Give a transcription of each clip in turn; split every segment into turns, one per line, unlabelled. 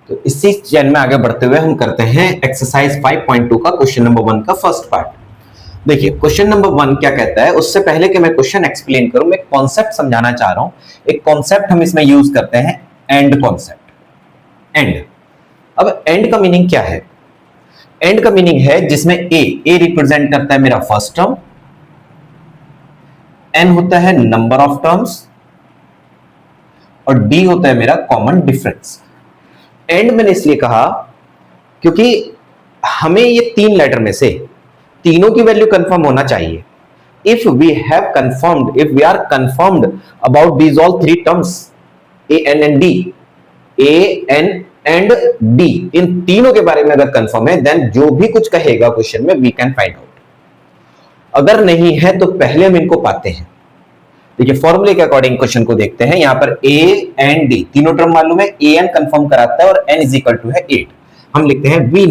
तो इसी चैन में आगे बढ़ते हुए हम करते हैं एक्सरसाइज 5.2 का क्वेश्चन नंबर 1 का फर्स्ट पार्ट। देखिए क्वेश्चन नंबर 1 क्या कहता है, उससे पहले कि मैं क्वेश्चन एक्सप्लेन करूं, मैं कॉन्सेप्ट समझाना चाह रहा हूं। एक कॉन्सेप्ट हम इसमें यूज करते हैं, एंड कॉन्सेप्ट। एंड, अब एंड का मीनिंग क्या है? एंड का मीनिंग है जिसमें ए रिप्रेजेंट करता है मेरा फर्स्ट टर्म, एन होता है नंबर ऑफ टर्म्स और डी होता है मेरा कॉमन डिफरेंस। एंड मैंने इसलिए कहा क्योंकि हमें ये तीन लेटर में से तीनों की वैल्यू कंफर्म होना चाहिए। If we are confirmed about these all three terms A N and D, A N and D, इन तीनों के बारे में अगर कंफर्म है, देन जो भी कुछ कहेगा क्वेश्चन में वी कैन फाइंड आउट। अगर नहीं है तो पहले हम इनको पाते हैं। देखिए फॉर्मूले के अकॉर्डिंग क्वेश्चन को देखते हैं। यहां पर ए एंड डी तीनों टर्म मालूम है, ए एन कंफर्म कराता है और एन इज इक्वल टू है 8। हम लिखते हैं we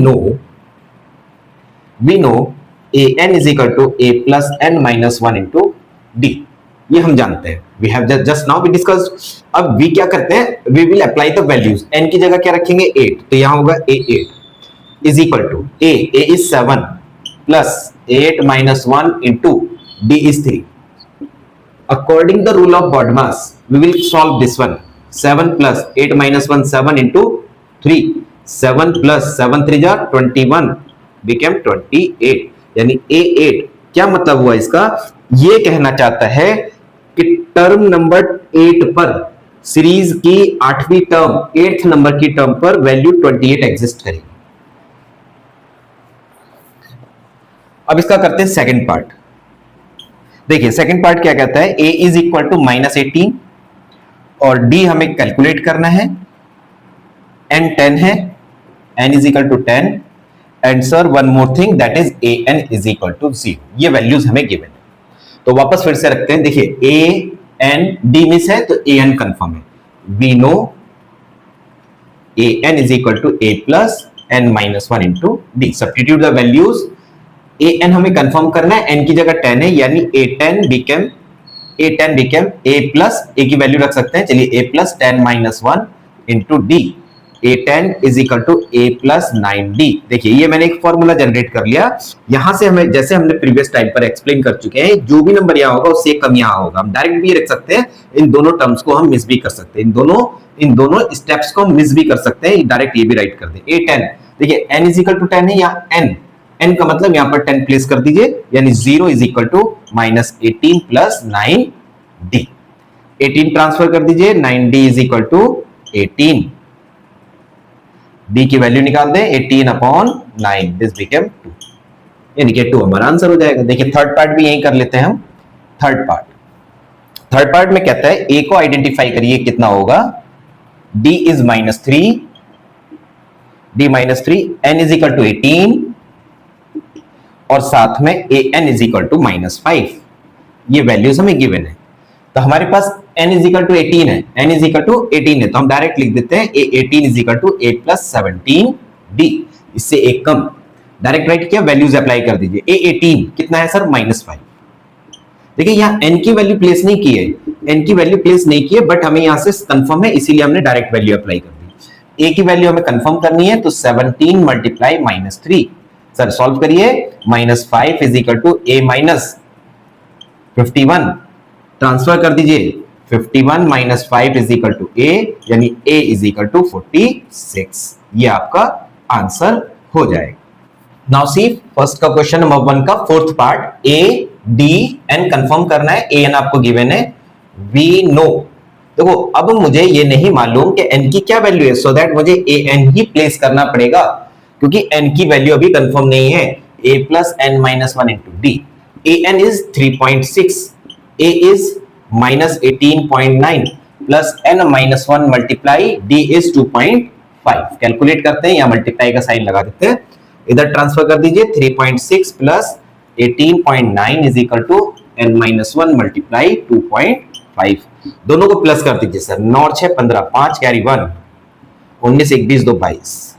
know a n is equal to a plus n minus 1 into d. ये हम जानते हैं, we have just now we discussed. अब वी क्या करते हैं, we will apply the values. N की जगह क्या रखेंगे 8, तो यहां होगा a 8 is equal to a is 7 plus 8 minus 1 into d is 3। According the rule of BODMAS, we will solve this one. 7 plus 8 minus 1, 7 into 3. 7 plus 7 3 जा 21 became 28. यानी A8 क्या मतलब हुआ इसका? ये कहना चाहता है कि टर्म नंबर 8 पर, सीरीज की 8वीं टर्म, 8th नंबर की टर्म पर वैल्यू 28 एग्जिस्ट करेगी। अब इसका करते हैं सेकंड पार्ट। देखिए सेकंड पार्ट क्या कहता है, a इज इक्वल टू -18 और d हमें कैलकुलेट करना है। n 10 है, n is equal to 10 and sir one more thing that is an is equal to 0। ये वैल्यूज हमें गिवन है, तो वापस फिर से रखते हैं। देखिए a n d मिस है तो an कंफर्म है। We know an is equal to a plus n minus 1 into डी। Substitute the values. A n हमें कंफर्म करना है, एन की जगह 10 है, यानी a10 बिकेम a प्लस ए की वैल्यू रख सकते हैं। चलिए a प्लस 10 माइनस 1 इंटू डी, a10 is equal to a plus 9d। देखिए ये मैंने एक फॉर्मूला जनरेट कर लिया। यहां से हमें, जैसे हमने प्रीवियस टाइम पर एक्सप्लेन कर चुके हैं, जो भी नंबर यहाँ होगा उससे कम यहाँ होगा। हम डायरेक्ट भी रख सकते हैं, इन दोनों टर्म्स को हम मिस भी कर सकते हैं, इन दोनों स्टेप्स को हम मिस भी कर सकते हैं। डायरेक्ट ये भी राइट कर दे a10। देखिए n इज इक्वल टू 10 है, या n का मतलब यहां पर 10 प्लेस कर दीजिए, यानी 0 is equal to -18 plus 9d। 18 transfer कर दीजिए, 9d is equal to 18। d की वैल्यू निकाल दें, 18 अपॉन 9, दिस बिकेम 2, यानी कि 2 हमारा आंसर हो जाएगा। देखिए थर्ड पार्ट भी यही कर लेते हैं हम। थर्ड पार्ट में कहता है a को आइडेंटिफाई करिए, कितना होगा, d is -3, n is equal to 18 और साथ में an इज इक्वल टू -5। ये वैल्यूज हमें गिवन है, तो हमारे पास n इज इक्वल टू 18 है, n इज इक्वल टू 18 है, तो हम डायरेक्ट लिख देते हैं a18 is equal to a plus 17d। इससे एक कम, डायरेक्ट राइट किया, वैल्यूज अप्लाई कर दीजिए। a18 कितना है सर, -5। देखिए यहाँ n की वैल्यू प्लेस नहीं की है, बट हमें यहाँ से कंफर्म है, इसीलिए हमने डायरेक्ट वैल्यू अप्लाई कर दी। a की वैल्यू हमें कंफर्म करनी है, तो 17 मल्टीप्लाई -3। सर सॉल्व करिए, -5 is equal to a minus 51, transfer कर दीजिए, 51 minus 5 is equal to a, यानी a इज इक्वल टू 46। ये आपका आंसर हो जाएगा। नाउ सी फर्स्ट का क्वेश्चन नंबर 1 का fourth part, a d n confirm करना है। a n आपको गिवन है, वी नो। देखो अब मुझे ये नहीं मालूम कि n की क्या वैल्यू है, सो दैट मुझे a n ही प्लेस करना पड़ेगा, क्योंकि n की वैल्यू अभी कंफर्म नहीं है। a plus n minus 1 into D, a n is 3.6, a is -18.9 plus n minus 1 multiply d is 2.5। Calculate करते हैं, या मल्टीप्लाई का साइन लगा देते हैं, इधर ट्रांसफर कर दीजिए, 3.6 plus 18.9 is equal to n minus 1 multiply 2.5। दोनों को प्लस कर दीजिए सर, 9 6 15, 5 कैरी 1, 19 1 20 2 22,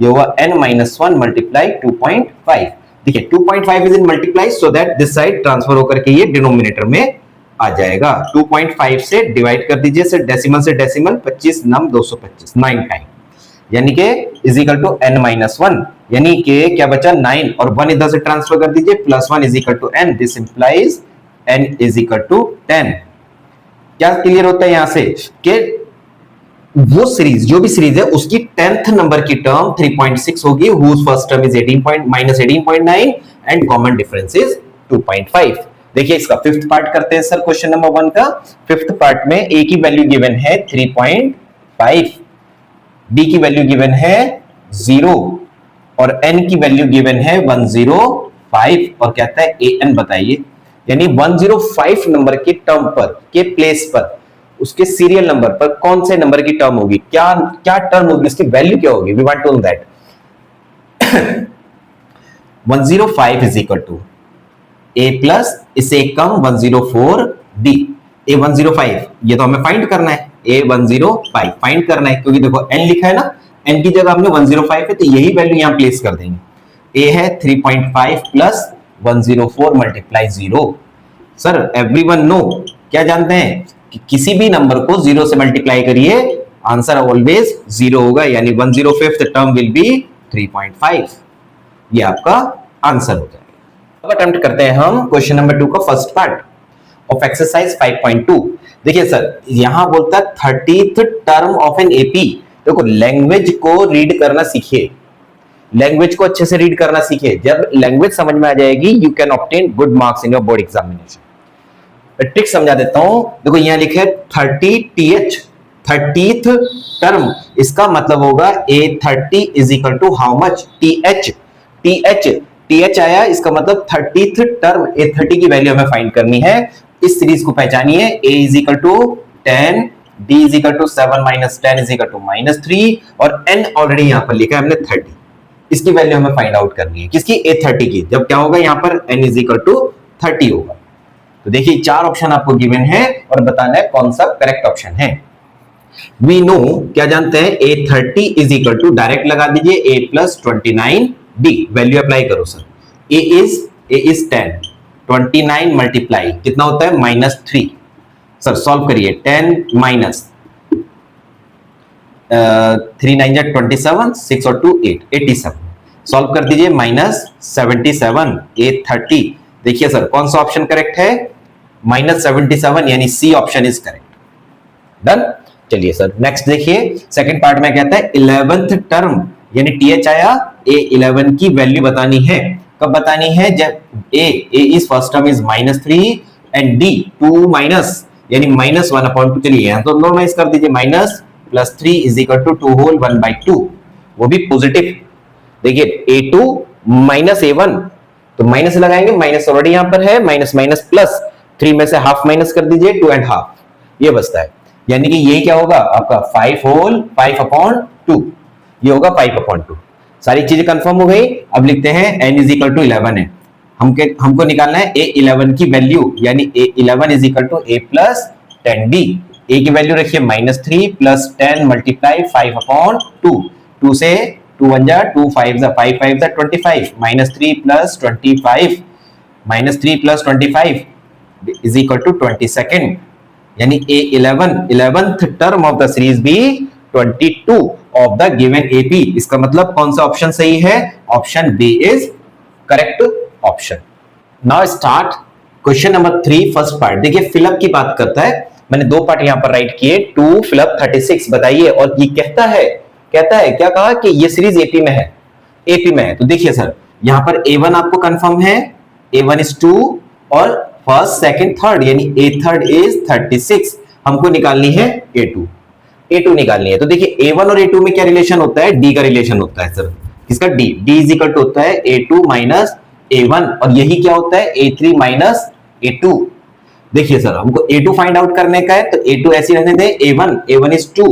ये हुआ n माइनस 1 मल्टीप्लाई 2.5। देखिए 2.5 is in multiply, so that this side transfer होकर के ये डिनोमिनेटर में आ जाएगा। 2.5 से डिवाइड कर दीजिए सर, डेसिमल से डेसिमल, 25 9 225, 9 टाइम यानी कि is equal to n minus 1, यानी कि क्या बचा 9 और 1 इधर से ट्रांसफर कर दीजिए, plus 1 is equal to n, this implies n is equal to 10। क्या क्लियर होता है यहां से कि वो सीरीज, जो भी सीरीज है उसकी 10th नंबर की टर्म 3.6 होगी, whose first term is 18.9 and common difference is 2.5। देखिए इसका फिफ्थ पार्ट करते हैं सर, क्वेश्चन नंबर 1 का। फिफ्थ पार्ट में a की वैल्यू गिवन है 3.5, b की वैल्यू गिवन है 0 और n की वैल्यू गिवन है 105 और कहता है an बताइए, यानी 105 नंबर के टर्म पर के प्लेस पर उसके सीरियल नंबर पर कौन से नंबर की टर्म होगी, क्या क्या टर्म होगी, उसकी वैल्यू क्या होगी, we want to know that. 105 is equal to a plus इससे एक कम 104 b, a 105 ये तो हमें फाइंड करना है, a 105 फाइंड करना है, क्योंकि देखो n लिखा है ना, n की जगह हमने 105 है तो यही वैल्यू यहां प्लेस कर देंगे। a है 3.5 plus 104 multiply 0। Sir everyone know, क्या जानते हैं कि किसी भी नंबर को 0 से मल्टीप्लाई करिए, आंसर ऑलवेज 0 होगा, यानी 105th टर्म विल बी 3.5, ये आपका आंसर हो जाएगा। अब अटेम्प्ट करते हैं हम क्वेश्चन नंबर 2 का फर्स्ट पार्ट ऑफ एक्सरसाइज 5.2। देखिए सर यहां बोलता है 30th term of an AP. देखो लैंग्वेज को रीड करना सीखिए, लैंग्वेज को अच्छे से रीड करना सीखिए, जब लैंग्वेज समझ में आ जाएगी you can obtain good marks in your board examination. Trick समझा देता हूं, देखो यहां लिखे 30th 30th टर्म, इसका मतलब होगा A30 is equal to how much, TH आया, इसका मतलब 30th टर्म A30 की वैल्यू हमें फाइंड करनी है। इस सीरीज को पहचानिए, A is equal to 10, D is equal to 7 minus 10 is equal to -3 और N ऑलरेडी यहां पर लिखा है हमने 30, इसकी वैल्यू हमें फाइंड आउट करनी है, किसकी, A30 की। जब क्या होगा यहां पर N इज इक्वल टू 30 होगा। तो देखिए 4 ऑप्शन आपको गिवन है और बताना है कौन सा करेक्ट ऑप्शन है। वी नो, क्या जानते हैं, A30 is equal to, direct लगा दीजिए A plus 29D, value apply करो सर। A is 10, 29 मल्टीप्लाई कितना होता है -3। सर सॉल्व करिए, 10 माइनस 3 9 जा 27, 6 और 2 8, 87 सॉल्व कर दीजिए, -77 A30। देखिए सर कौन सा ऑप्शन करेक्ट है, -77, यानी C option is correct. Done. चलिए सर नेक्स्ट देखिए, सेकंड पार्ट में कहता है 11th टर्म, यानी TH आया, A11 की वैल्यू बतानी है। कब बतानी है, जब A is first term is -3 and D 2 minus यानी -1/2। चलिए यहां तो नॉर्मलाइज कर दीजिए, minus plus 3 is equal to 2 whole 1/2, वो भी पॉजिटिव। देखिए A2 माइनस A1, तो माइनस लगाएंगे, माइनस ऑलरेडी यहां पर है, माइनस माइनस प्लस 3 में से हाफ माइनस कर दीजिए, 2.5 ये बचता है, यानी कि ये क्या होगा आपका 5 होल 5/2, ये होगा 5/2। सारी चीजें कंफर्म हो गई। अब लिखते हैं n इज इक्वल टू 11 है, हमको निकालना है A11 की वैल्यू, यानी A11 is equal to A plus 10D। A की वैल्यू रखिए -3 प्लस 10 मल्टीप्लाई 5/2, 2 से 2 1 जा 2 5 जा 5 5 जा 25, -3 plus 25 -3 plus 25 is equal to 22, यानी A11 11th term of the series be 22 of the given AP। इसका मतलब कौन सा ऑप्शन सही है, option B is correct option. Now start question number 3 first part. देखिए फिलअप की बात करता है, मैंने 2 पार्ट यहां पर राइट किए, 2 फिलअप 36 बताइए। और ये कहता है क्या कहा कि ये सीरीज AP में है, AP में है। तो देखिए सर यहां पर A1 आपको कंफर्म है, A1 इज 2 और फर्स्ट सेकंड थर्ड यानी A3 इज 36, हमको निकालनी है A2 निकालनी है। तो देखिए A1 और A2 में क्या रिलेशन होता है, D का रिलेशन होता है सर, किसका, D इज इक्वल टू होता है A2 माइनस A1 और यही क्या होता है A3 माइनस A2। देखिए सर हमको A2 फाइंड आउट करने का है, तो A2 ऐसे रहने दें, A1 इज 2,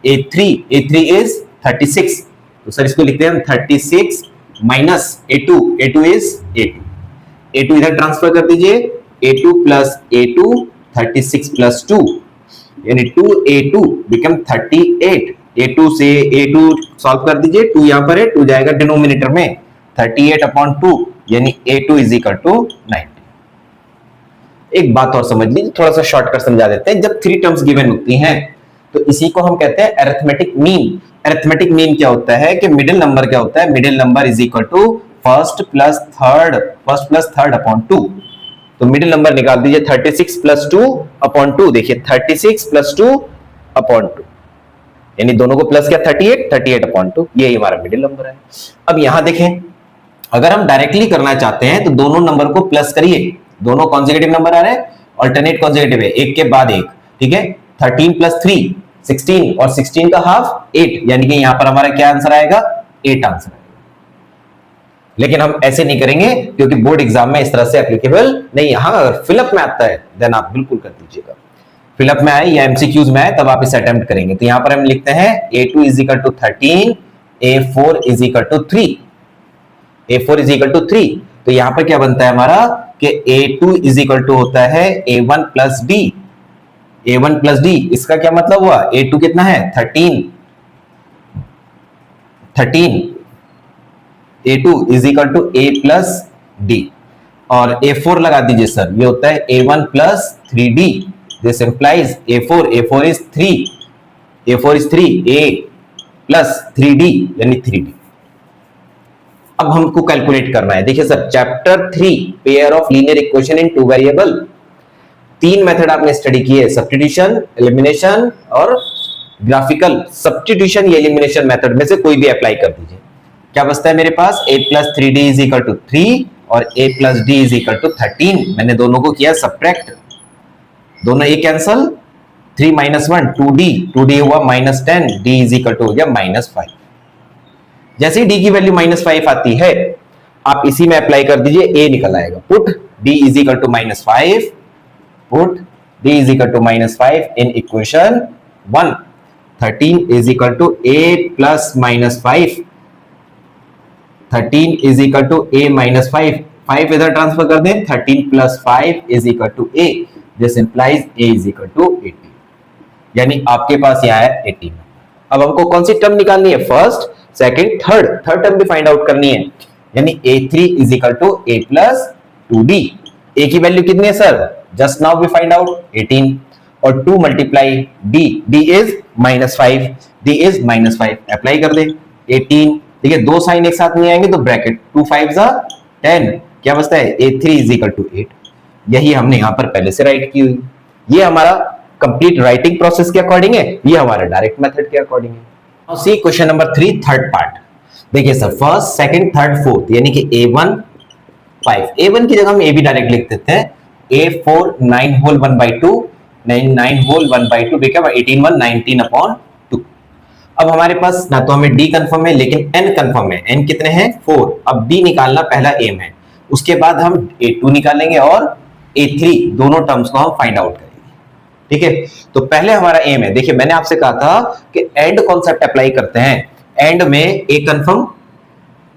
A3 इज 36, तो सर इसको लिखते हैं हम 36 माइनस A2 इज A2 इधर ट्रांसफर कर दीजिए, A2 प्लस A2 36 प्लस 2 यानी 2A2 बिकम 38। A2 से A2 सॉल्व कर दीजिए, 2 यहां पर है, 2 जाएगा डिनोमिनेटर में, 38/2 यानी A2 इज इक्वल टू 90। एक बात और समझ लीजिए, थोड़ा सा शॉर्टकट समझा देते हैं। जब 3 टर्म्स गिवन होती हैं तो इसी को हम कहते हैं अरिथमेटिक मीन। अरिथमेटिक मीन क्या होता है कि मिडिल नंबर क्या होता है, middle number is equal to first plus third upon 2। तो मिडिल नंबर निकाल दीजिए 36 प्लस 2 अपॉन 2। देखिए 36 प्लस 2 अपॉन 2, यानी दोनों को प्लस क्या 38 अपॉन 2, ये हमारा मिडिल नंबर है। अब यहां देखें, अगर हम डायरेक्टली करना चाहते हैं तो दोनों नंबर को प्लस करिए, दोनों कॉन्सेक्यूटिव नंबर आ रहे हैं, अल्टरनेट कॉन्सेक्यूटिव है, एक के बाद एक, ठीक है। 13 प्लस 3 16 और 16 का हाफ 8, यानी कि यहां पर हमारा क्या आंसर आएगा, 8 आंसर आएगा। लेकिन हम ऐसे नहीं करेंगे क्योंकि बोर्ड एग्जाम में इस तरह से एप्लीकेबल नहीं। हाँ, अगर फिलअप में आता है देन आप बिल्कुल कर दीजिएगा, फिलअप में आए या एमसीक्यूज में आए तब आप इसे अटेम्प्ट करेंगे। तो यहां पर हम लिखते हैं a2 is equal to 13, a4 is equal to 3, a4 is equal to 3। तो यहां पर क्या बनता है हमारा कि a2 इज इक्वल टू होता है a1 plus d, a1 plus d। इसका क्या मतलब हुआ, a2 कितना है 13, a2 is equal to a plus d, और a4 लगा दीजिए सर, ये होता है a1 plus 3d। This implies a4 is 3, a4 is 3, a plus 3d यानी 3d। अब हमको कैलकुलेट करना है। देखिए sir, chapter 3 pair of linear equation in two variable, 3 method आपने स्टडी किए, सब्स्टिट्यूशन, एलिमिनेशन और ग्राफिकल। सब्स्टिट्यूशन या एलिमिनेशन मेथड में से कोई भी अप्लाई कर दीजिए। क्या बचता है मेरे पास, a plus 3d is equal to 3 और a plus d is equal to 13। मैंने दोनों को किया सब्ट्रैक्ट, दोनों ये कैंसल, 3 माइनस 1 2d हुआ minus 10, d is equal to हो गया माइनस 5। जैसे ही d की वैल्यू माइनस 5 आती है आप इसी में अप्लाई कर दीजिए, a निकल आएगा। Put d is equal to minus 5, put d is equal to minus 5 in equation 1। 13 is equal to a plus minus 5, 13 is equal to a minus 5, 5 इधर ट्रांसफर कर दें, 13 plus 5 is equal to a। This implies a is equal to 18, यानी आपके पास यहाँ है 18। अब हमको कौन सी टर्म निकालनी है, फर्स्ट, सेकंड, थर्ड टर्म भी फाइंड आउट करनी है, यानी a3 is equal to a plus 2d। a की वैल्यू कितनी है sir, just now we find out 18, और 2 multiply d is minus 5, d is minus 5, apply कर दे 18। ठीक है, दो साइन एक साथ नहीं आएंगे तो ब्रैकेट 2 5 10, क्या बचता है a3 इज इक्वल टू 8। यही हमने यहां पर पहले से राइट की हुई। ये हमारा कंप्लीट राइटिंग प्रोसेस के अकॉर्डिंग है, ये हमारा डायरेक्ट मेथड के अकॉर्डिंग है। Now see question number 3 third part. देखिए sir, first, second, third, fourth, यानी कि a1 5, a1 की जगह हम a भी डायरेक्ट लिख देते हैं, a4 9 whole 1/2, 9 whole 1/2 become 18 1 19 upon 2। अब हमारे पास ना तो हमें d कंफर्म है लेकिन n कंफर्म है, n कितने हैं 4। अब d निकालना पहला एम है, उसके बाद हम a2 निकालेंगे और a3, दोनों टर्म्स को हम फाइंड आउट करेंगे। ठीक है, तो पहले हमारा एम है, देखिए मैंने आपसे कहा था कि एंड कॉन्सेप्ट अप्लाई करते हैं, एंड में a confirm,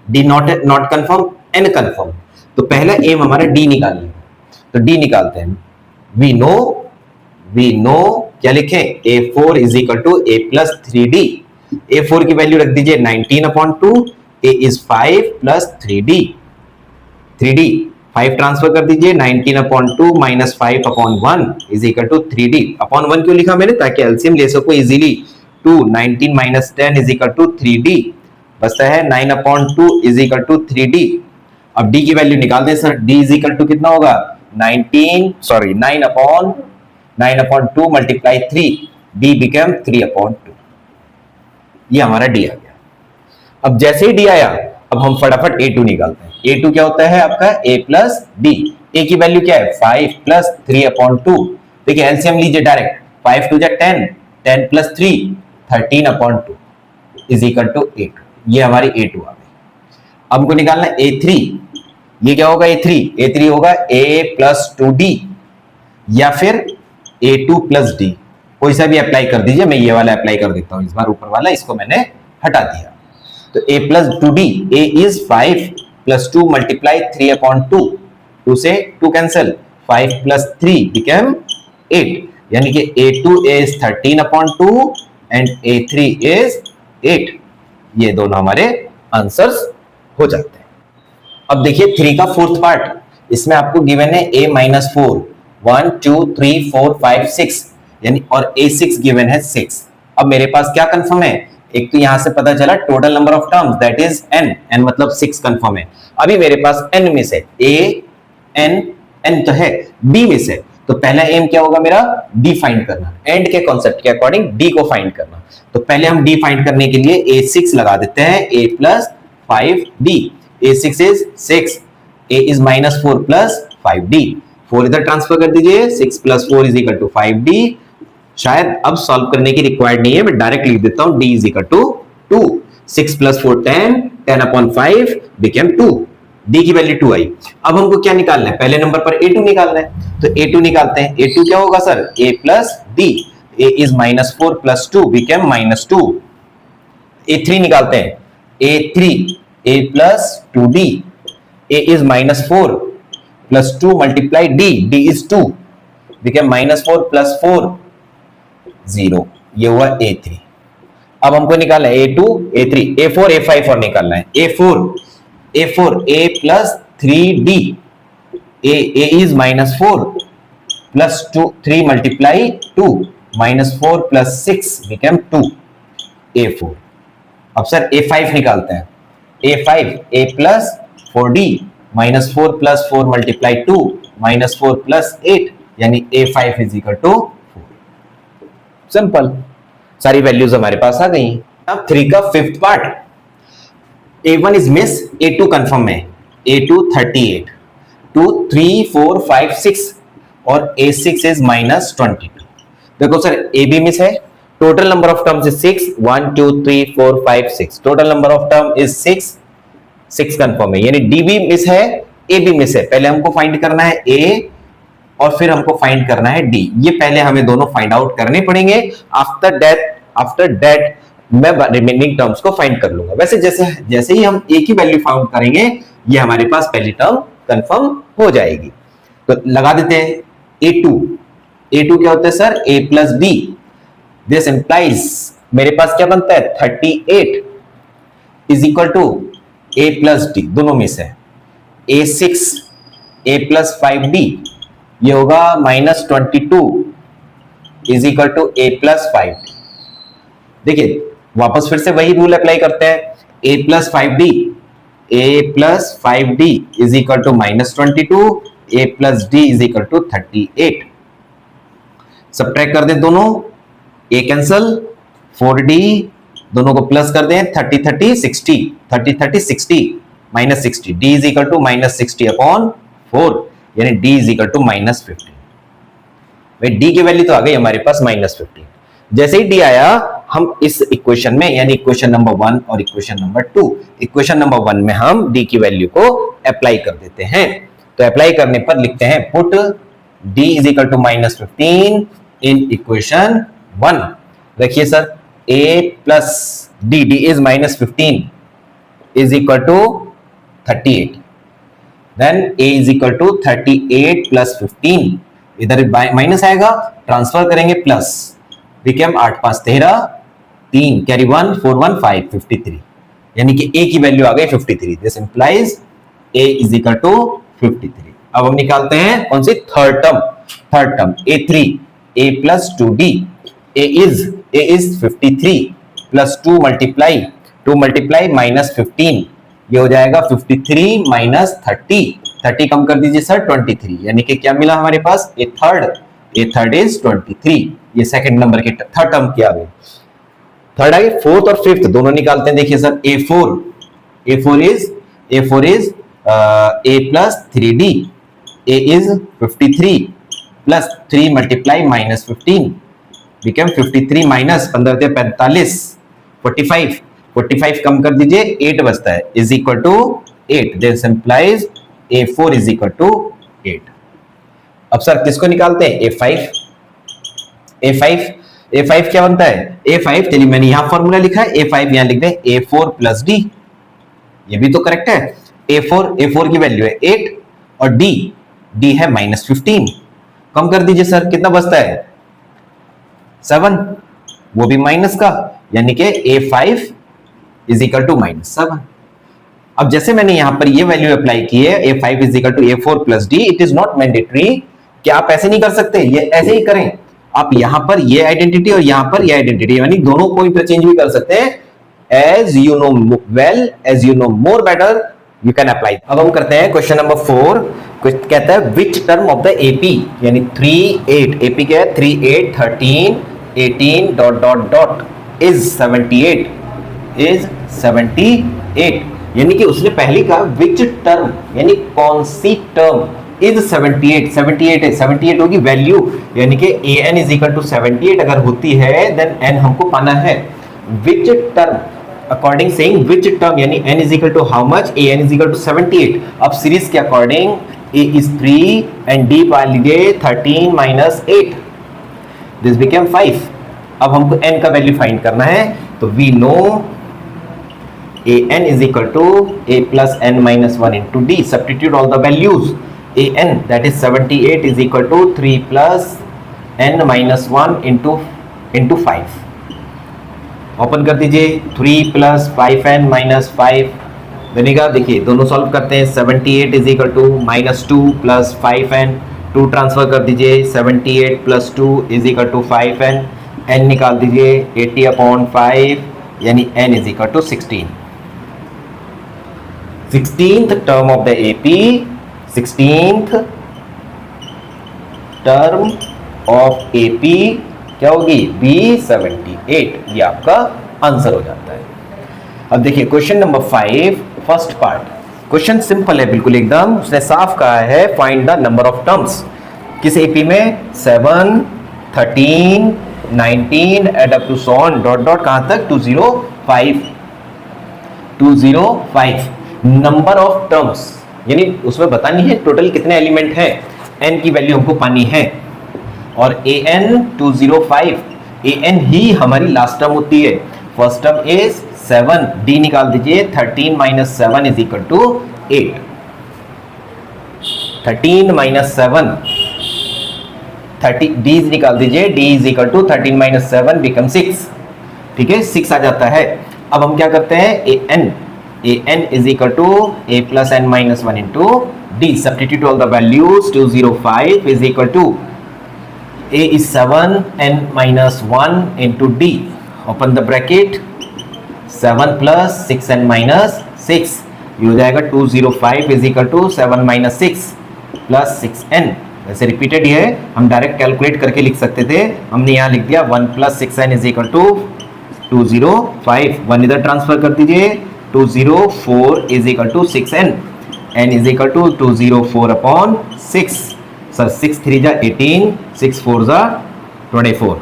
d not confirm, n confirm. तो पहला एम हमारा d निकालना, तो d निकालते हैं। वी नो क्या लिखें, a4 is equal to a plus 3d। a4 की वैल्यू रख दीजिए 19 upon 2, a is 5 plus 3d, 5 transfer कर दीजिए, 19 upon 2 minus 5 upon 1 is equal to 3d। Upon 1 क्यों लिखा मैंने, ताकि एलसीएम ले सको easily. 2 19 minus 10 is equal to 3d, बचता है 9 upon 2 is equal to 3d। अब d की वैल्यू निकाल दें sir, d is equal to कितना होगा 9 upon 2 multiply 3, d become 3 upon 2। ये हमारा d आ गया। अब जैसे ही d आया, अब हम फटाफट a2 निकालते हैं। a2 क्या होता है आपका a प्लस d, a की वैल्यू क्या है 5 प्लस 3 अपॉन 2। देखिए एलसीएम लीजिए direct, 5 2 10, 10 plus 3 13 upon 2 is equal to 8। ये हमारी a2 आ गई। अब हमको निकालना है a3, ये क्या होगा a3 होगा a प्लस 2d या फिर a2 प्लस d, कोई सा भी अप्लाई कर दीजिए। मैं ये वाला अप्लाई कर देता हूं इस बार, ऊपर वाला इसको मैंने हटा दिया। तो a plus 2d, a is 5 plus 2 multiply 3 upon 2, 2 से 2 कैंसिल, 5 प्लस 3 बिकम 8, यानी कि a2 is 13 upon 2 and a3 is 8। ये दोनों हमारे आंसर्स हो जाते हैं। अब देखिए 3 का फोर्थ पार्ट, इसमें आपको गिवन है a माइनस 4, 1 2 3 4 5 6, यानी और A6 गिवन है 6। अब मेरे पास क्या कंफर्म है, एक तो यहां से पता चला total number of terms that is n मतलब 6 कंफर्म है। अभी मेरे पास n में से n तो है, d में से तो पहला एम क्या होगा मेरा, d फाइंड करना, एंड के कॉन्सेप्ट के अकॉर्डिंग d को फाइंड करना। तो पहले हम d फाइंड करने के लिए A6 लगा देते हैं, a plus 5d, A6 is 6, a is minus 4 plus 5d, 4 इधर ट्रांसफर कर दीजिए, 6 plus 4 is equal to 5d। शायद अब सॉल्व करने की रिक्वायर्ड नहीं है, मैं डायरेक्ट लिख देता हूं, d is equal to 2, 6 plus 4 10, 10 upon 5 became 2, d की वैल्यू 2 आई। अब हमको क्या निकालना है, पहले नंबर पर a2 निकालना है, तो a2 निकालते हैं। a2 क्या होगा sir, a plus d, a is minus 4 plus 2 became minus 2। a3 निकालते हैं, a3 a plus 2d, a is minus 4 plus 2 multiply d, d is 2 became minus 4 plus 4 0, ये हुआ a3। अब हमको निकालना है a2 a3 a4 a5 और निकालना है, a4 a plus 3d, a is minus 4 plus 2 3 multiply 2 minus 4 plus 6 become 2 a4। अब सर a5 निकालते हैं, a5 a plus 4d minus 4 plus 4 multiply 2 minus 4 plus 8 यानी a5 is equal to 4। Simple, सारी values हमारे पास आ गई। अब 3 का fifth part, a1 is miss, a2 confirm है, a2 38, 2 3 4 5 6 और a6 इज माइनस 22। देखो सर a भी मिस है, total number of terms is 6, 1 2 3 4 5 6, total number of term is 6 confirm है, यानी d भी मिस है, a भी मिस है। पहले हमको फाइंड करना है a और फिर हमको फाइंड करना है d, ये पहले हमें दोनों फाइंड आउट करने पड़ेंगे। आफ्टर दैट मैं रिमेनिंग टर्म्स को फाइंड कर लूंगा। वैसे जैसे ही हम a की वैल्यू फाउंड करेंगे, ये हमारे पास पहली टर्म कंफर्म हो जाएगी। तो लगा देते हैं a2 क्या होता है sir, a plus b, this implies मेरे पास क्या बनता है 38 is equal to a plus d, दोनों में से a6 a प्लस 5d, ये होगा minus 22 is equal to a plus 5d। देखिए वापस फिर से वही रूल अप्लाई करते हैं, a plus 5d is equal to minus 22, a plus d is equal to 38। Subtract कर दें दोनों, a कैंसल, 4d दोनों को प्लस कर दें, 30 30 60, 30 30 60 minus 60, d is equal to minus 60 upon 4 यानी d is equal to minus 15। भाई d की वैल्यू तो आ गई हमारे पास माइनस 15। जैसे ही d आया, हम इस इक्वेशन में यानी इक्वेशन नंबर 1 और इक्वेशन नंबर 2, इक्वेशन नंबर 1 में हम d की वैल्यू को अप्लाई कर देते हैं। तो अप्लाई करने पर लिखते हैं put d is equal to minus 15 in equation 1। देखिए sir a plus d is minus 15 is equal to 38, then a is equal to 38 plus 15, इधर माइनस आएगा, ट्रांसफर करेंगे प्लस, बिकम 8 5 13, 3 कैरी 1 4 1 5 53, यानी कि a की वैल्यू आ गई 53। This implies a is equal to 53। अब हम निकालते हैं कौन सी, third term a3 a plus 2d, a is 53 plus 2 multiply minus 15, ये हो जाएगा 53 माइनस 30 कम कर दीजिए सर 23, यानी कि क्या मिला हमारे पास, ए थर्ड इज 23। ये सेकंड नंबर के थर्ड टर्म की आ गई। थर्ड आ गई, फोर्थ और फिफ्थ दोनों निकालते हैं। देखिए sir a4 is a plus 3d, a is 53 plus 3 multiply minus 15 become 53 minus 15 45, 45 कम कर दीजिए 8 बचता है is equal to 8। This implies a4 is equal to 8। अब सर किसको निकालते हैं, a5 क्या बनता है, a5, चलिए मैंने यहां फॉर्मूला लिखा है, a5 यहां लिख दें a4 प्लस d, ये भी तो करेक्ट है। a4 की वैल्यू है 8 और d है माइनस 15, कम कर दीजिए सर, कितना बचता है 7, वो भी माइनस का, यानी कि a5 is equal to minus 7। अब जैसे मैंने यहां पर ये वैल्यू अप्लाई की है a5 is equal to a4 plus d, it is not mandatory कि आप ऐसे नहीं कर सकते, ये ऐसे ही करें। आप यहां पर ये आइडेंटिटी और यहां पर ये आइडेंटिटी यानी दोनों को इंटरचेंज भी कर सकते हैं। As you know well, as you know more better, you can apply. अब हम करते हैं क्वेश्चन नंबर 4। कहता है which term of the AP, यानी 3 8 एपी क्या है 3 8 13 18 डॉट डॉट डॉट इज 78 यानी कि उसने पहली कहा विच टर्म यानी कौन सी टर्म इज 78 है, 78 होगी वैल्यू, यानी कि an इज इक्वल टू 78 अगर होती है देन n हमको पाना है। Which term according saying which term यानी n is equal to how much, an is equal to 78। अब सीरीज के according a is 3 and d पा लीजिए 13 माइनस 8, दिस बिकम 5। अब हमको n का वैल्यू फाइंड करना है, तो we know an is equal to a plus n minus 1 into d. Substitute all the values. an that is 78 is equal to 3 plus n minus 1 into 5. Open कर दीजिए 3 plus 5n minus 5 बनेगा। देखिए दोनों solve करते हैं। 78 is equal to minus 2 plus 5n, 2 transfer कर दीजिए। 78 plus 2 is equal to 5n, n निकाल दीजिए 80 upon 5 यानी n is equal to 16। 16th term of the AP, 16th term of AP क्या होगी B78, ये आपका आंसर हो जाता है। अब देखिए question number 5 first part. Question simple है बिल्कुल एकदम, उसने साफ कहा है find the number of terms. किस एपी में 7 13 19 add up to so on dot dot कहां तक 205 नंबर ऑफ टर्म्स, यानी उसमें बतानी है टोटल कितने एलिमेंट हैं, n की वैल्यू हमको पानी है। और an 205, an ही हमारी लास्ट टर्म होती है। फर्स्ट टर्म इज 7, d निकाल दीजिए 13 minus 7 is equal to 8। 13 minus 7 30 d निकाल दीजिए, d is equal to 13 minus 7 become 6। ठीक है 6 आ जाता है। अब हम क्या करते हैं an is equal to a plus n minus 1 into d. Substitute all the values. 205 is equal to a is 7 n minus 1 into d. Open the bracket. 7 plus 6n minus 6 ये हो जाएगा 205 is equal to 7 minus 6 plus 6n। वैसे repeated है, हम direct calculate करके लिख सकते थे, हमने यहाँ लिख दिया 1 plus 6n is equal to 205। 1 इधर ट्रांसफर कर दीजिए, 204 is equal to 6n, n is equal to 204 upon 6। Sir 6 3 जा 18, 6 4 जा 24।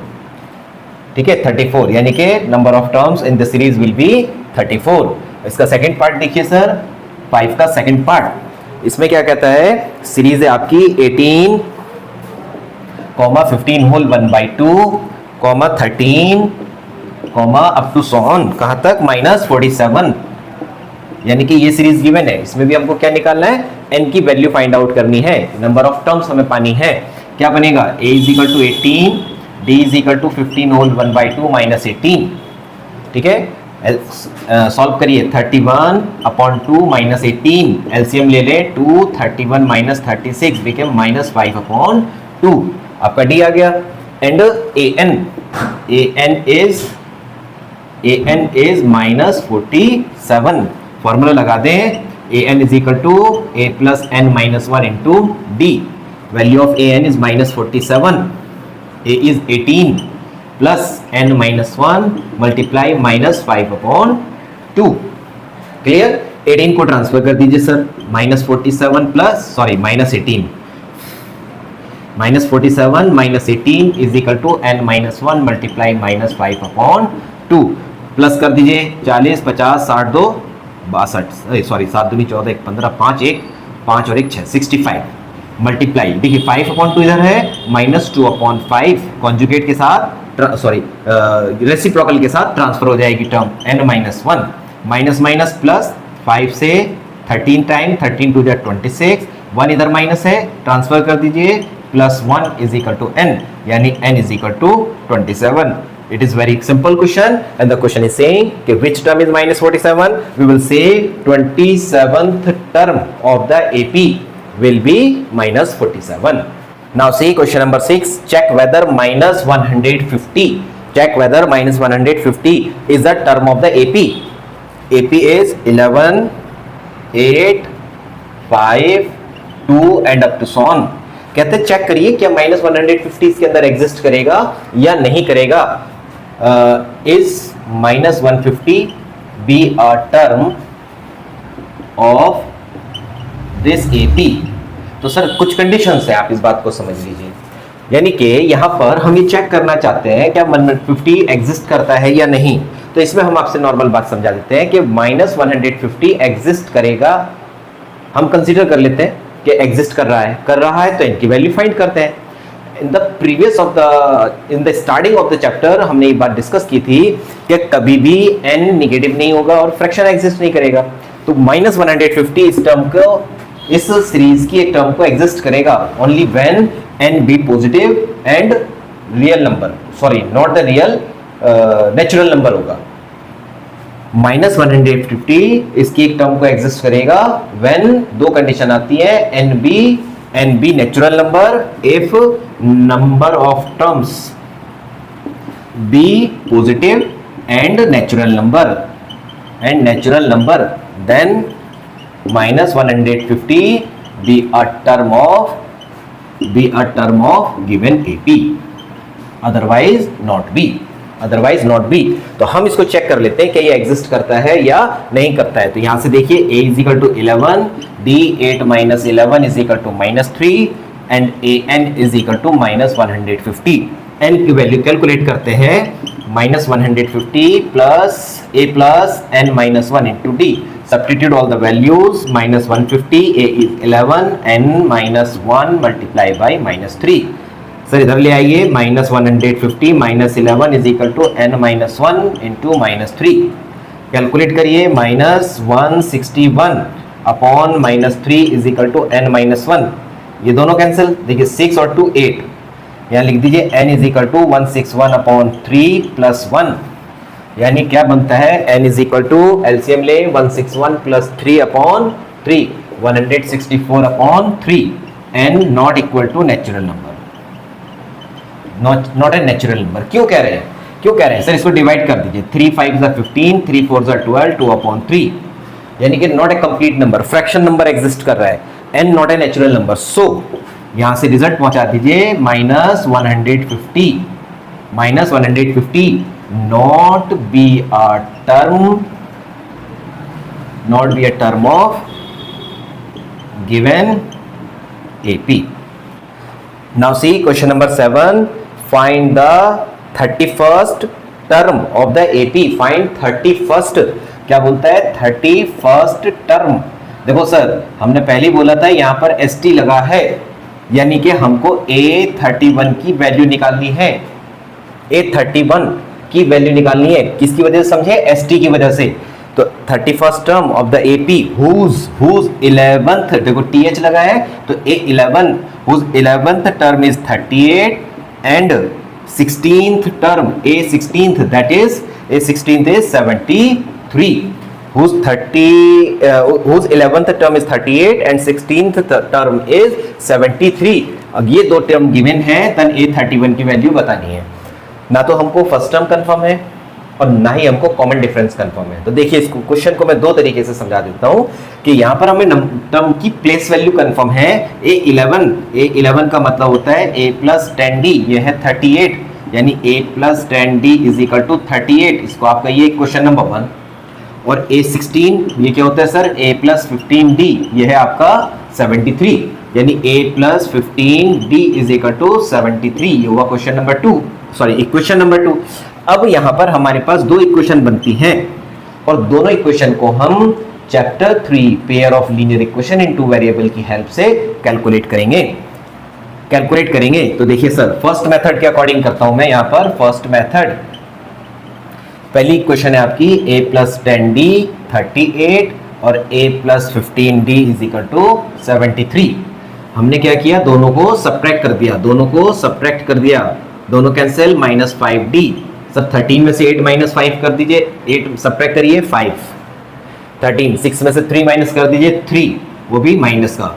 ठीक है 34, यानी कि number of terms in the series will be 34। इसका सेकंड पार्ट देखिए सर, 5 का सेकंड पार्ट। इसमें क्या कहता है, सीरीज है आपकी 18, 15 whole 1/2, 13, up to so on कहां तक -47, यानी कि ये सीरीज गिवन है। इसमें भी हमको क्या निकालना है, n की वैल्यू फाइंड आउट करनी है, नंबर ऑफ टर्म्स हमें पानी है। क्या बनेगा, a is equal to 18, d is equal to 15 whole 1/2 minus 18। ठीक है सॉल्व करिए 31 अपॉन 2 माइनस 18, एलसीएम ले ले 2, 31 माइनस 36 बिकम -5 अपॉन 2, आपका d आ गया। एंड an is -47, फॉर्मूला लगा दें, an is equal to a plus n minus 1 into d। Value of an is -47, a is 18 plus n minus 1 multiply -5 upon 2। Clear, 18 को transfer कर दीजिए sir, -47 plus -18, -47 minus 18 is equal to n minus 1 multiply -5 upon 2। Plus कर दीजिए 40 50 60 2 62, sorry 7 दूनी 14 1 15 5 1 5 और 1 6 65 multiply, देखिए 5 upon 2 इधर है, -2 अपॉन 5 कॉन्जुगेट के साथ रेसिप्रोकल के साथ ट्रांसफर हो जाएगी term n minus 1, minus minus plus 5 से 13 टाइम 13 टू 26, 1 इधर माइनस है ट्रांसफर कर दीजिए, +1 इज इक्वल टू n, यानी n is equal to 27। It is very simple question and the question is saying कि which term is -47? We will say 27th term of the AP will be -47. Now see question number 6. Check whether minus 150. Check whether minus 150 is the term of the AP. AP is 11, 8, 5, 2 and up to so on. कहते हैं check करिए क्या minus 150 इसके अंदर exist करेगा या नहीं करेगा. Is minus 150 be a term of this AP. तो सर कुछ कंडीशंस है, आप इस बात को समझ लीजिए. यानी कि यहां पर हम ये चेक करना चाहते हैं क्या 150 एग्जिस्ट करता है या नहीं. तो इसमें हम आपसे नॉर्मल बात समझा देते हैं कि माइनस 150 एग्जिस्ट करेगा. हम कंसीडर कर लेते हैं कि एग्जिस्ट कर रहा है तो इनकी वैल्यू फाइंड करते हैं. In the starting of the chapter हमने ये बात डिस्कस की थी कि कभी भी n निगेटिव नहीं होगा और फ्रैक्शन एग्जिस्ट नहीं करेगा. तो माइनस 150 इस टर्म को, इस सीरीज की एक टर्म को एग्जिस्ट करेगा only when n be positive and real number, sorry not the real, natural number होगा. माइनस 150 इसकी एक टर्म को एग्जिस्ट करेगा व्हेन दो कंडीशन आती है, n be natural number if number of terms be positive and natural number then minus 150 be a term of given AP, otherwise not be. तो हम इसको चेक कर लेते हैं कि ये एग्जिस्ट करता है या नहीं करता है. तो यहां से देखिए A is equal to 11, D 8 minus 11 is equal to minus 3 and AN is equal to minus 150. n की वैल्यू कैलकुलेट करते हैं, minus 150 plus A plus n minus 1 into D. Substitute all the values. Minus 150, A is 11, n minus 1 multiply by minus 3. Sir इधर ले आइए, minus 150 minus 11 is equal to n minus 1 into minus 3. Calculate करिए, minus 161 upon minus 3 is equal to n minus 1. ये दोनों cancel, देखिए 6 और 2 8. यहाँ लिख दीजिए n is equal to 161 upon 3 plus 1. यानी क्या बनता है, n is equal to LCM ले 161 plus 3 upon 3, 164 upon 3. n not equal to natural number, not a natural number. क्यों कह रहे हैं सर, इसको डिवाइड कर दीजिए. 3 5 15, 3 4 12, 2 अपॉन 3. यानी कि not a complete number, fraction number exist कर रहा है, n not a natural number. So यहां से रिजल्ट पहुंचा दीजिए minus 150 not be a term of given AP. Now see question number 7. Find the 31st term of the AP. Find 31st. क्या बोलता है 31st term. देखो सर, हमने पहले बोला था यहाँ पर ST लगा है, यानी कि हमको A31 की वैल्यू निकालनी है. A31 की वैल्यू निकालनी है, किसकी वजह से समझे, ST की वजह से. तो 31st term of the AP whose 11th, देखो TH लगा है तो A11 whose 11th term is 38 and 16th term A16th, that is A16th is 73. whose 11th term is 38 and 16th term is 73. अब ये दो टर्म गिवन है, तन A31 की वैल्यू बतानी है. ना तो हमको फर्स्ट टर्म कंफर्म है और ना ही हमको कॉमन डिफरेंस कंफर्म है. तो देखिए इस क्वेश्चन को मैं दो तरीके से समझा देता हूं कि यहां पर हमें टर्म की प्लेस वैल्यू कंफर्म है. A11 का मतलब होता है A प्लस 10D, ये है 38, यानी A plus 10D is equal to 38. इसको आप कहिए क्वेश्चन नंबर 1. और A16 ये क्या होता है सर, A प्लस 15D, ये है आपका 73, यानी A plus 15D is equal to 73. ये हुआ question number 2, sorry equation number 2. अब यहां पर हमारे पास दो इक्वेशन बनती हैं और दोनों इक्वेशन को हम chapter 3 pair of linear equation into variable की हेल्प से कैलकुलेट करेंगे. तो देखिए सर, फर्स्ट मेथड के अकॉर्डिंग करता हूं मैं यहां पर. फर्स्ट मेथड, पहली इक्वेशन है आपकी A प्लस 10D 38 और A plus 15D is equal to 73. हमने क्या किया, दोनों को सब्ट्रैक्ट कर दिया, दोनों कैंसिल, माइनस 5D. सब 13 में से 8 माइनस 5 कर दीजिए, 8 सब्ट्रैक्ट करिए 5. 13, 6 में से 3 माइनस कर दीजिए 3, वो भी माइनस का.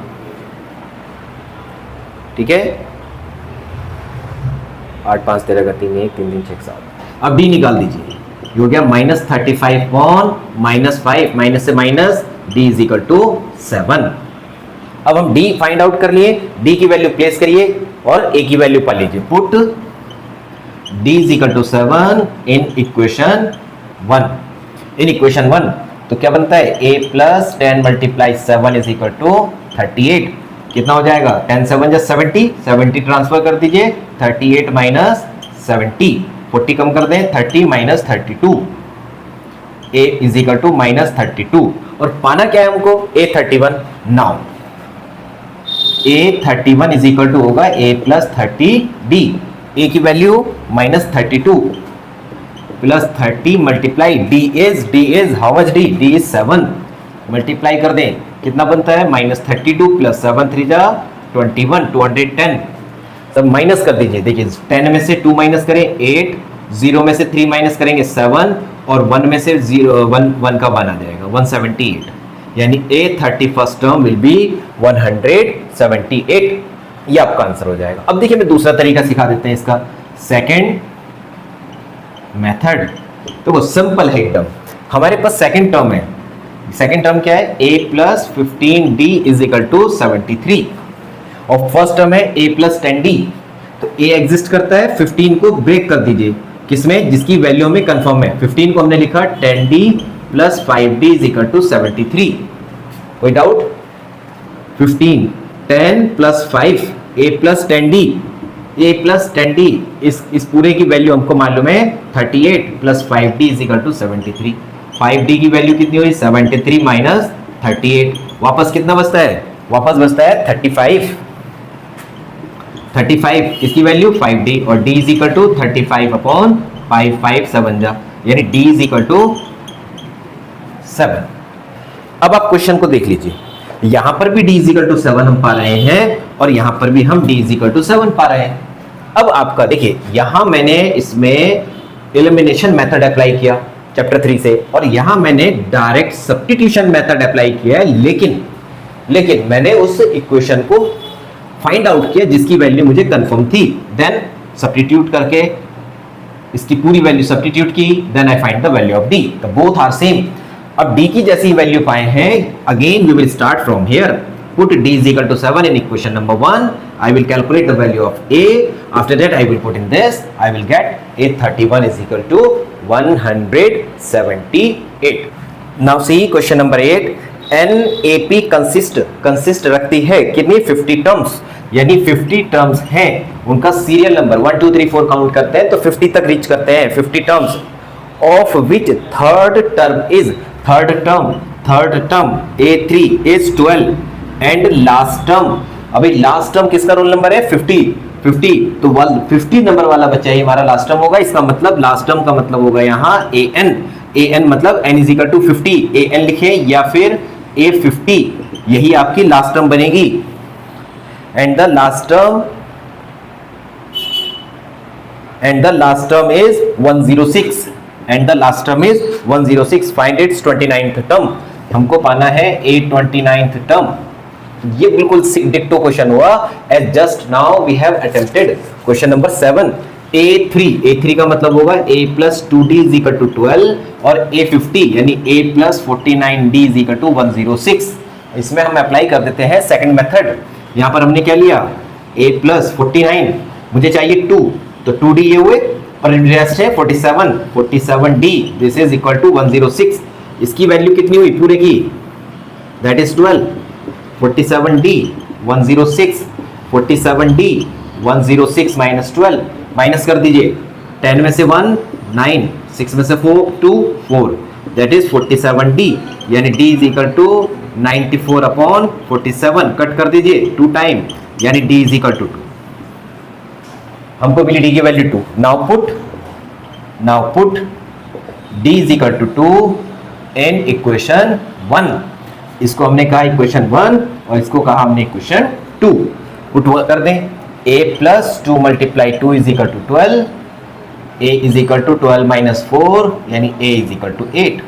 ठीक है, 8 5 13 का 3 1 3 3 6 7। अब डी निकाल दीजिए, ये हो गया -35 अपॉन -5, माइनस से minus, d is equal to 7। अब हम डी फाइंड आउट कर लिए, डी की वैल्यू प्लेस करिए और ए की वैल्यू पा लीजिए। Put d is equal to 7 in equation 1। In equation 1 तो क्या बनता है, a plus 10 multiply 7 is equal to 38। कितना हो जाएगा, 10 7 जा 70, 70 ट्रांसफर कर दीजिए, 38 माइनस 70, 40 कम कर दें, 30 minus 32, a is equal to minus 32। और पाना क्या है हमको, a31। Now a31 is equal to होगा a प्लस 30d। a की value minus 32 plus 30 multiply d is how much, d is 7। Multiply कर दें, कितना बनता है, माइनस 32 प्लस 7 3 जा 21, 210। सब माइनस कर दीजिए, देखिए 10 में से 2 माइनस करें 8, 0 में से 3 माइनस करेंगे 7, और 1 में से 1 का 1 आ जाएगा 178, यानी a31st टर्म विल बी 178। ये आपका आंसर हो जाएगा। अब देखिए मैं दूसरा तरीका सिखा देते हैं इसका, सेकेंड मेथड। तो वो सिंपल है एकदम। हमारे पास सेकेंड टर्म है, सेकेंड टर्म क्या है, a plus 15d is equal to 73, और फर्स्ट टर्म है a प्लस 10d। तो a एग्जिस्ट करता है, 15 को ब्रेक कर दीजिए, किसमें, जिसकी वैल्यू में कंफर्म है। 15 को हमने लिखा 10d plus 5d is equal to 73। कोई doubt, 15 10 plus 5 a plus 10d, a plus 10d, इस पूरे की वैल्यू हमको मालूम है 38 plus 5d is equal to 73। 5d की वैल्यू कितनी हुई, 73 माइनस 38, वापस कितना बचता है, वापस बचता है 35। इसकी वैल्यू 5d, और d is equal to 35 upon 5 5 7 जा, यानी d इज इक्वल टू 7। अब आप क्वेश्चन को देख लीजिए, यहां पर भी d इज इक्वल टू 7 हम पा रहे हैं, और यहां पर भी हम d इज इक्वल टू 7 पा रहे हैं। अब आपका देखिए, यहां मैंने इसमें एलिमिनेशन मेथड अप्लाई किया चैप्टर 3 से, और यहां मैंने डायरेक्ट सब्स्टिट्यूशन मेथड अप्लाई किया है, लेकिन मैंने उस इक्वेशन को फाइंड आउट किया जिसकी वैल्यू मुझे कंफर्म थी, देन सब्स्टिट्यूट करके इसकी पूरी वैल्यू सब्स्टिट्यूट की, then I find the value of d। तो बोथ आर सेम। अब d की जैसी वैल्यू पाए हैं, again we will start from here. Put d is equal to 7 in equation number 1. I will calculate the value of a. After that, I will put in this. I will get a31 is equal to 178. Now see question number 8. NAP consist रखती है कितनी, 50 terms, यानी 50 terms हैं, उनका serial number 1 2 3 4 count करते हैं तो 50 तक रीच करते हैं। 50 terms of which third term A3 is 12 and last term, अभी लास्ट टर्म किसका रोल नंबर है, 50, तो 50 नंबर वाला बच्चा ही हमारा लास्ट टर्म होगा। इसका मतलब लास्ट टर्म का मतलब होगा यहाँ an मतलब n is equal to 50, an लिखे या फिर a50, यही आपकी लास्ट टर्म बनेगी। And the last term is 106, find its 29th term. हमको पाना है a29th टर्म। ये बिल्कुल डिक्टो क्वेश्चन हुआ as just now we have attempted question number 7। a3 का मतलब होगा a plus 2d is equal to 12 और a50 यानी a plus 49d is equal to 106। इसमें हम अप्लाई कर देते हैं सेकंड मेथड। यहाँ पर हमने क्या लिया, a प्लस 49, मुझे चाहिए 2, तो 2d ये हुए और रेस्ट है 47d, this is equal to 106। इसकी वैल्यू कितनी हुई पूरे की, that is 12, 47d 106, 47d 106 minus 12, minus कर दीजिए, 10 में से 1 9, 6 में से 4 2 4, दैट इज 47d, यानी d is equal to 94 upon 47, cut कर दीजिए 2 टाइम, यानी d इज इक्वल टू 2। हमको मिली d की value 2। Now put d is equal to 2 in equation 1। इसको हमने कहा इक्वेशन 1 और इसको कहा हमने इक्वेशन 2। पुट कर दें, a plus 2 multiply 2 is equal to 12, a is equal to 12 minus 4, यानी a is equal to 8।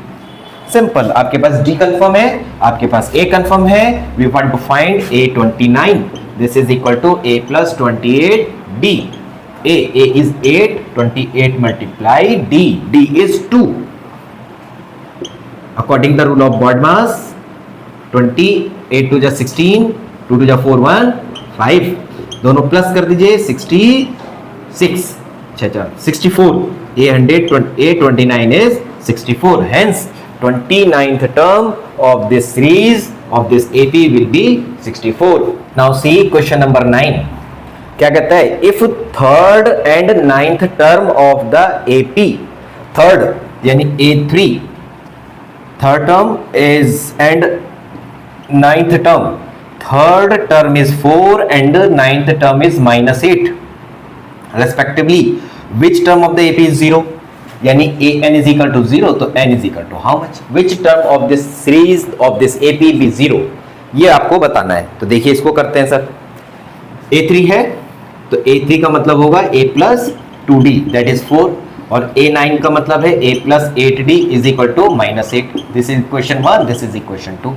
Simple, आपके पास d कंफर्म है, आपके पास a कंफर्म है, we want to find a29, this is equal to a plus 28d। A is 8, 28 multiply D is 2. According to the rule of BODMAS, 28 to 16, 2 to 4 1 5, दोनों plus कर दीजिए 66, 64. A29 is 64. Hence 29th term of this series of this AP will be 64. Now see question number 9. क्या कहता है? If third and ninth term of the AP, third यानी A3, third term is and ninth term, third term is 4 and ninth term is -8 respectively. Which term of the AP is 0? यानी an is equal to 0, तो n is equal to how much? Which term of this series of this AP be 0? ये आपको बताना है. तो देखिए इसको करते हैं सर. A3 है तो A3 का मतलब होगा A plus 2D that is 4, और A9 का मतलब है A plus 8D is equal to -8. This is equation 1, this is equation 2.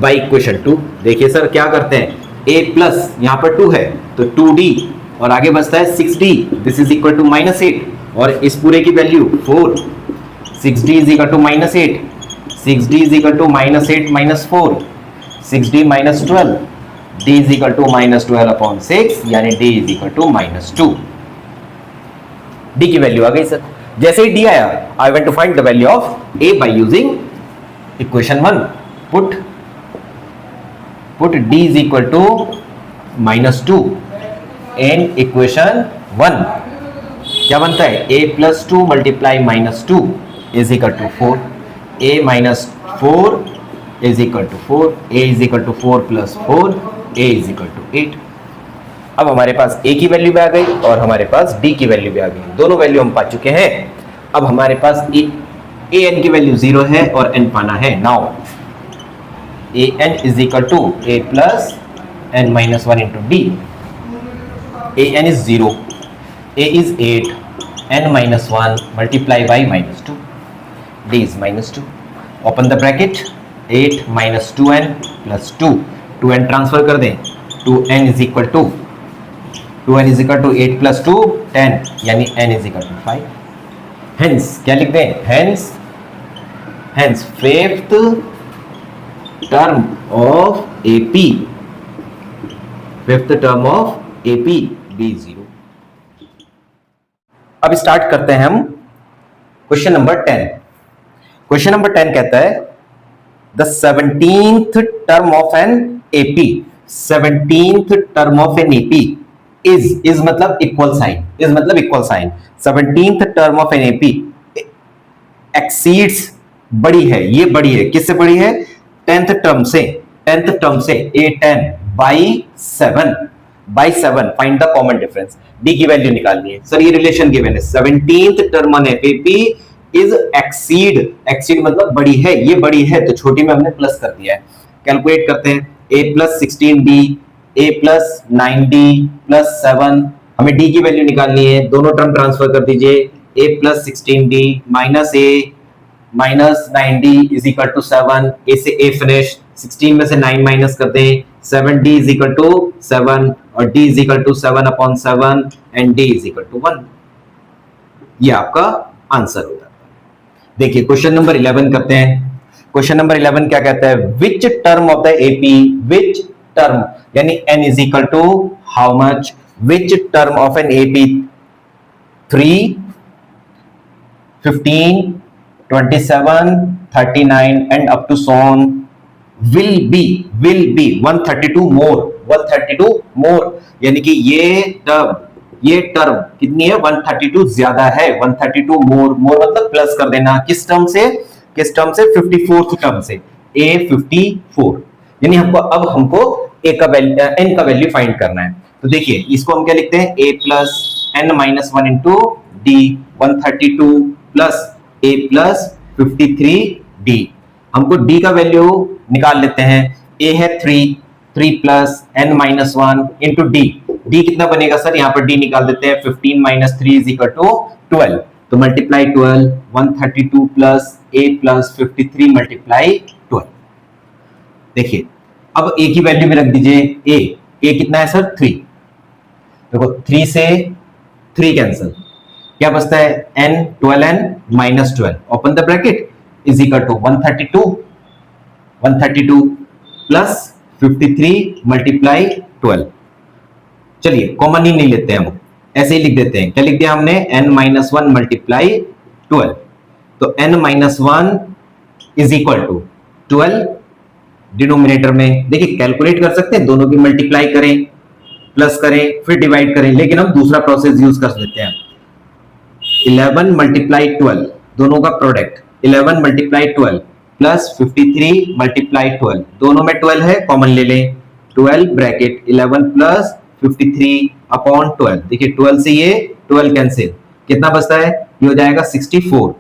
By equation 2 देखिए सर क्या करते हैं, A plus यहाँ पर 2 है तो 2D और आगे बचता है 6D, this is equal to -8, और इस पूरे की value 4, 6D is equal to -8, 6D is equal to -8 minus 4, 6D minus 12, D is equal to -12 upon 6, यानी D is equal to -2. D की वैल्यू आ गई सर. जैसे ही D आया, I went to find the value of A by using equation 1. Put D is equal to -2 in equation 1. क्या बनता है? A plus 2 multiply -2 is equal to 4. A minus 4 is equal to 4. A is equal to 4 plus 4. A is equal to 8. अब हमारे पास A की value भी आ गई और हमारे पास D की वैल्यू भी आ गई. दोनों वैल्यू हम पा चुके हैं. अब हमारे पास an की वैल्यू 0 है और n पाना है. Now an is equal to A plus n minus 1 into D. an is 0, A is 8, n minus 1 multiply by -2, D is -2. Open the bracket, 8 minus 2n plus 2, 2n transfer कर दें, 2n is equal to 8 plus 2 10, यानी n is equal to 5. Hence क्या लिख दें? Hence fifth term of AP, fifth term of AP B 0. अब start करते हैं हम क्वेश्चन नंबर 10. क्वेश्चन नंबर 10 कहता है the 17th term of an AP, 17th term of an AP is मतलब इक्वल साइन, is मतलब equal sign. 17th term of an AP exceeds, बड़ी है, ये बड़ी है, किससे बड़ी है? 10th टर्म से A10 by 7. Find the common difference. D की वैल्यू निकालनी है. सर ये रिलेशन गिवन है, 17th term on AP is exceed मतलब बड़ी है, ये बड़ी है तो छोटी में हमने प्लस कर दिया है. कैलकुलेट करते हैं. A plus 16D, A plus 9D plus 7. हमें D की वैल्यू निकालनी है. दोनों टर्म ट्रांसफर कर दीजिए. A plus 16D minus A minus 9D is equal to 7. A से A finish, 16 में से 9 माइनस कर दें, 7D is equal to 7 और D is equal to 7 upon 7 and D is equal to 1. ये आपका आंसर होगा. देखिए क्वेश्चन नंबर 11 करते हैं. क्वेश्चन नंबर 11 क्या कहता है? Which term of the AP, which term यानी n is equal to how much? Which term of an AP 3, 15, 27, 39 and up to so on will be 132 more, यानी कि ये टर्म कितनी है? 132 ज्यादा है. 132 मोर मतलब प्लस कर देना. किस टर्म से? 54th टर्म से. A54, यानी हमको A का वैल्यू, n का वैल्यू फाइंड करना है. तो देखिए इसको हम क्या लिखते हैं? A plus n minus 1 into D, 132 plus A plus 53D. हमको D का वैल्यू निकाल लेते हैं. A है 3 plus n minus 1 into D. D कितना बनेगा सर? यहाँ पर D निकाल देते हैं. 15 minus 3 is equal to 12. तो multiply 12, 132 plus A plus 53 multiply 12. देखिए अब A की वैल्यू में रख दीजिए. A कितना है सर? 3. देखो 3 से 3 कैंसिल, क्या बचता है n 12n minus 12 open the bracket is equal to 132 plus 53 multiply 12। चलिए कॉमन ही नहीं लेते हैं, हम ऐसे ही लिख देते हैं। क्या लिख दिया हमने? n माइनस 1 मल्टीप्लाई 12, तो n minus 1 is equal to 12 denominator में। देखिए कैलकुलेट कर सकते हैं, दोनों की मल्टीप्लाई करें, प्लस करें, फिर डिवाइड करें, लेकिन हम दूसरा प्रोसेस यूज कर देते हैं। 11 मल्टीप्लाई 12 दोनों का प्रोडक्ट, 11 मल्टीप्लाई 12 प्लस 53 मल्टीप्लाई 12, दोनों में 12 है, कॉमन ले लें। 12 ब्रैकेट 11 प्लस 53 अपॉन 12। देखिए 12 से ये 12 कैंसिल, कितना बचता है? ये हो जाएगा 64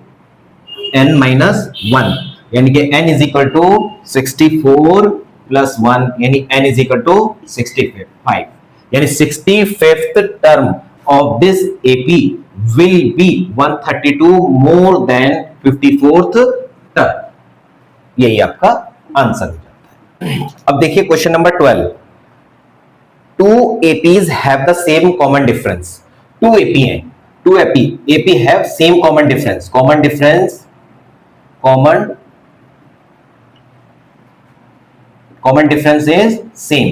n माइनस 1, यानी कि n is equal to 64 plus 1, यानी n इज इक्वल टू 65, यानी 65th term of this AP will be 132 more than 54th term. यही आपका आंसर हो जाता है। अब देखिए question number 12, two APs have the same common difference. Two AP हैं, two AP have same common difference, common difference is same,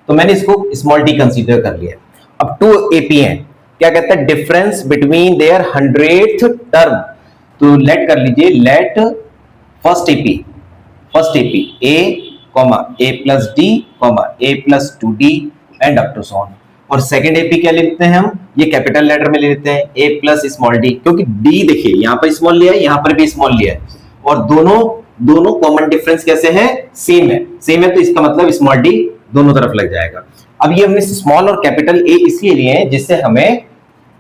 तो मैंने इसको स्मॉल डी कंसीडर कर लिया। अब टू एपी हैं, क्या कहता है? Difference between their 100th term, तो लेट कर लीजिए, let first AP a a plus d a plus 2d and up to so on. और सेकंड एपी क्या लेते हैं हम? ये कैपिटल लेटर में ले लेते हैं, a प्लस स्मॉल d, क्योंकि d देखिए यहाँ पर स्मॉल लिया है, यहाँ पर भी स्मॉल लिया है, और दोनों कॉमन डिफरेंस कैसे है? सेम है, तो इसका मतलब स्मॉल d दोनों तरफ लग जाएगा। अब ये हमने स्मॉल और कैपिटल A इसलिए लिए हैं जिससे हमें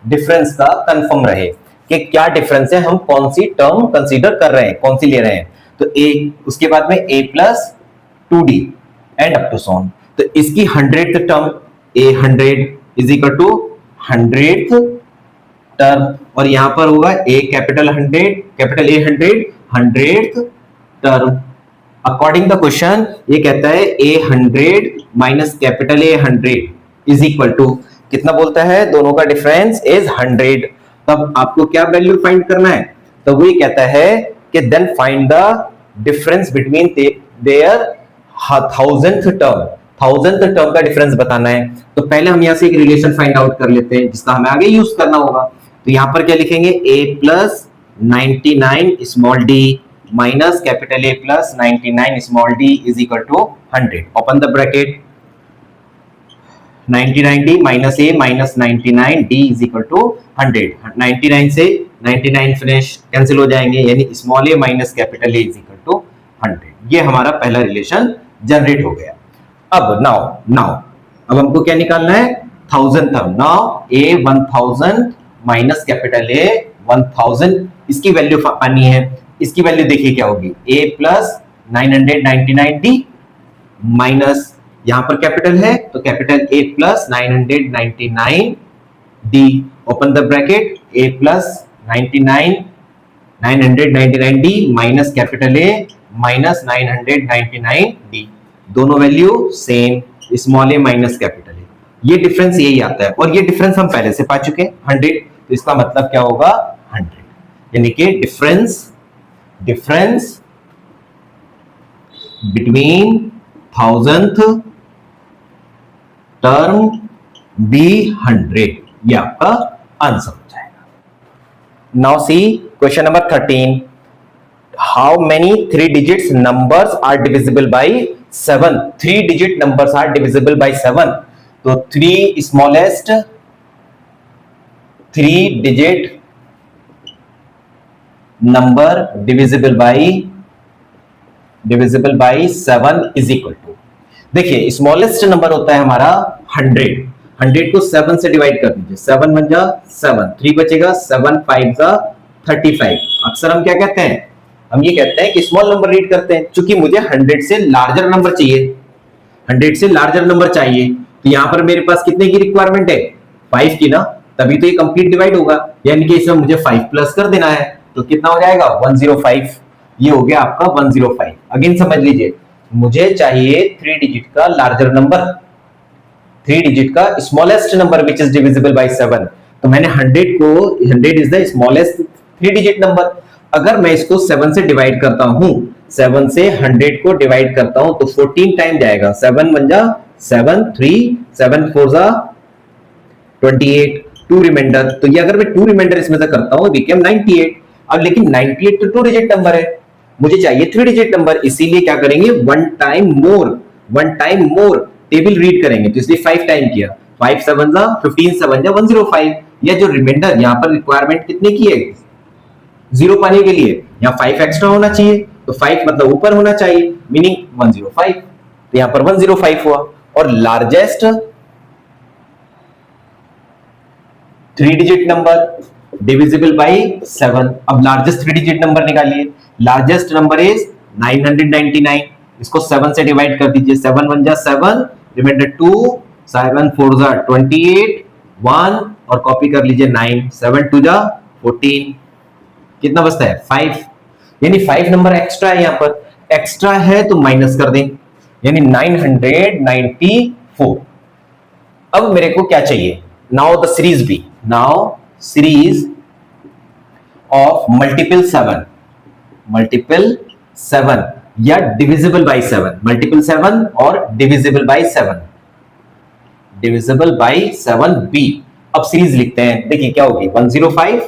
डिफरेंस का कंफर्म रहे कि क्या डिफरेंस है, हम कौन सी टर्म कंसीडर कर रहे हैं, कौन सी ले रहे हैं। तो a, उसके बाद में a plus 2d and up to so on. तो इसकी 100th term a 100 is equal to 100th term, और यहां पर होगा a capital 100, capital A 100th term. According the question ये कहता है a 100 minus capital A 100 is equal to कितना बोलता है? दोनों का डिफरेंस इज 100। तब आपको क्या वैल्यू फाइंड करना है? तो वो ये कहता है कि then find the difference between their 1000th term का डिफरेंस बताना है। तो पहले हम यहां से एक रिलेशन फाइंड आउट कर लेते हैं जिसका हमें आगे यूज करना होगा। तो यहां पर क्या लिखेंगे? a plus 99 small d minus capital A plus 99 small d is equal to 100 open the bracket. 99d minus a minus 99d is equal to 100। 99 से 99 फिनिश कैंसिल हो जाएंगे, यानी small a minus capital A is equal to 100। ये हमारा पहला relation generate हो गया। अब नाउ अब हमको क्या निकालना है? 1000 term. Now a 1000 minus capital A 1000, इसकी वैल्यू पानी है। इसकी वैल्यू देखिए क्या होगी? a प्लस 999d माइनस, यहां पर कैपिटल है तो capital A plus 999d open the bracket, a plus 999d minus capital A minus 999d, दोनों value same, small a minus capital A। ये डिफरेंस यही आता है, और ये डिफरेंस हम पहले से पा चुके हैं 100, तो इसका मतलब क्या होगा? 100, यानी कि difference between 1000th term B 100, ये आपका आंसर हो जाएगा। Now see question number 13, how many 3 digits numbers are divisible by 7? 3 digit numbers are divisible by 7, तो 3 smallest 3 digit number divisible by 7 is equal to, देखिए स्मॉलेस्ट नंबर होता है हमारा 100 को 7 से डिवाइड कर दीजिए, 7 1 जा 7, 3 बचेगा, 7 5 जा 35। अक्सर हम क्या कहते हैं? हम ये कहते हैं कि स्मॉल नंबर रीड करते हैं, क्योंकि मुझे 100 से लार्जर नंबर चाहिए, 100 से लार्जर नंबर चाहिए, तो यहां पर मेरे पास कितने की रिक्वायरमेंट है? 5 की ना, तभी तो ये कंप्लीट डिवाइड होगा, यानी कि इसमें मुझे 5 प्लस कर देना है, तो कितना हो जाएगा? 105। ये हो गया आपका 105। अगेन समझ लीजिए, मुझे चाहिए 3 डिजिट का लार्जर नंबर, 3 डिजिट का smallest number which is divisible by 7, तो मैंने 100 is the smallest 3 digit number. अगर मैं इसको 7 से डिवाइड करता हूं, 7 से 100 को डिवाइड करता हूं तो 14 टाइम जाएगा। 7 1 जा 7, 3 7 4 जा 28, 2 रिमाइंडर। तो ये अगर मैं 2 रिमाइंडर इसमें से करता हूं बिकेम 98। अब लेकिन 98 तो 2 डिजिट नंबर है, मुझे चाहिए 3 डिजिट नंबर, इसीलिए क्या करेंगे, one time more table read करेंगे। तो इसलिए 5 टाइम किया, 5 7 जा 15, 7 जा 105। या जो रिमाइंडर यहाँ पर रिक्वायरमेंट कितने की है, 0 पाने के लिए, यहाँ 5 एक्स्ट्रा होना चाहिए, तो 5 मतलब ऊपर होना चाहिए, मीनिंग 105। तो यहाँ पर 105 हुआ। और largest 3 digit number divisible by 7। अब लार्जेस्ट 3 डिजिट नंबर निकालिए। Largest number is 999। इसको 7 से डिवाइड कर दीजिए। 7 1 जा 7, रिमाइंडर 2, 7 4 जा 28, 1 और कॉपी कर लीजिए 9, 7 2 जा 14। कितना बचता है 5, यानी 5 नंबर एक्स्ट्रा है। यहाँ पर एक्स्ट्रा है तो माइनस कर दें, यानी 994। अब मेरे को क्या चाहिए, now the series be, now series of multiple 7 या डिविजिबल बाय 7, मल्टीपल 7 और डिविजिबल बाय 7 बी। अब सीरीज लिखते हैं, देखिए क्या होगी, 105,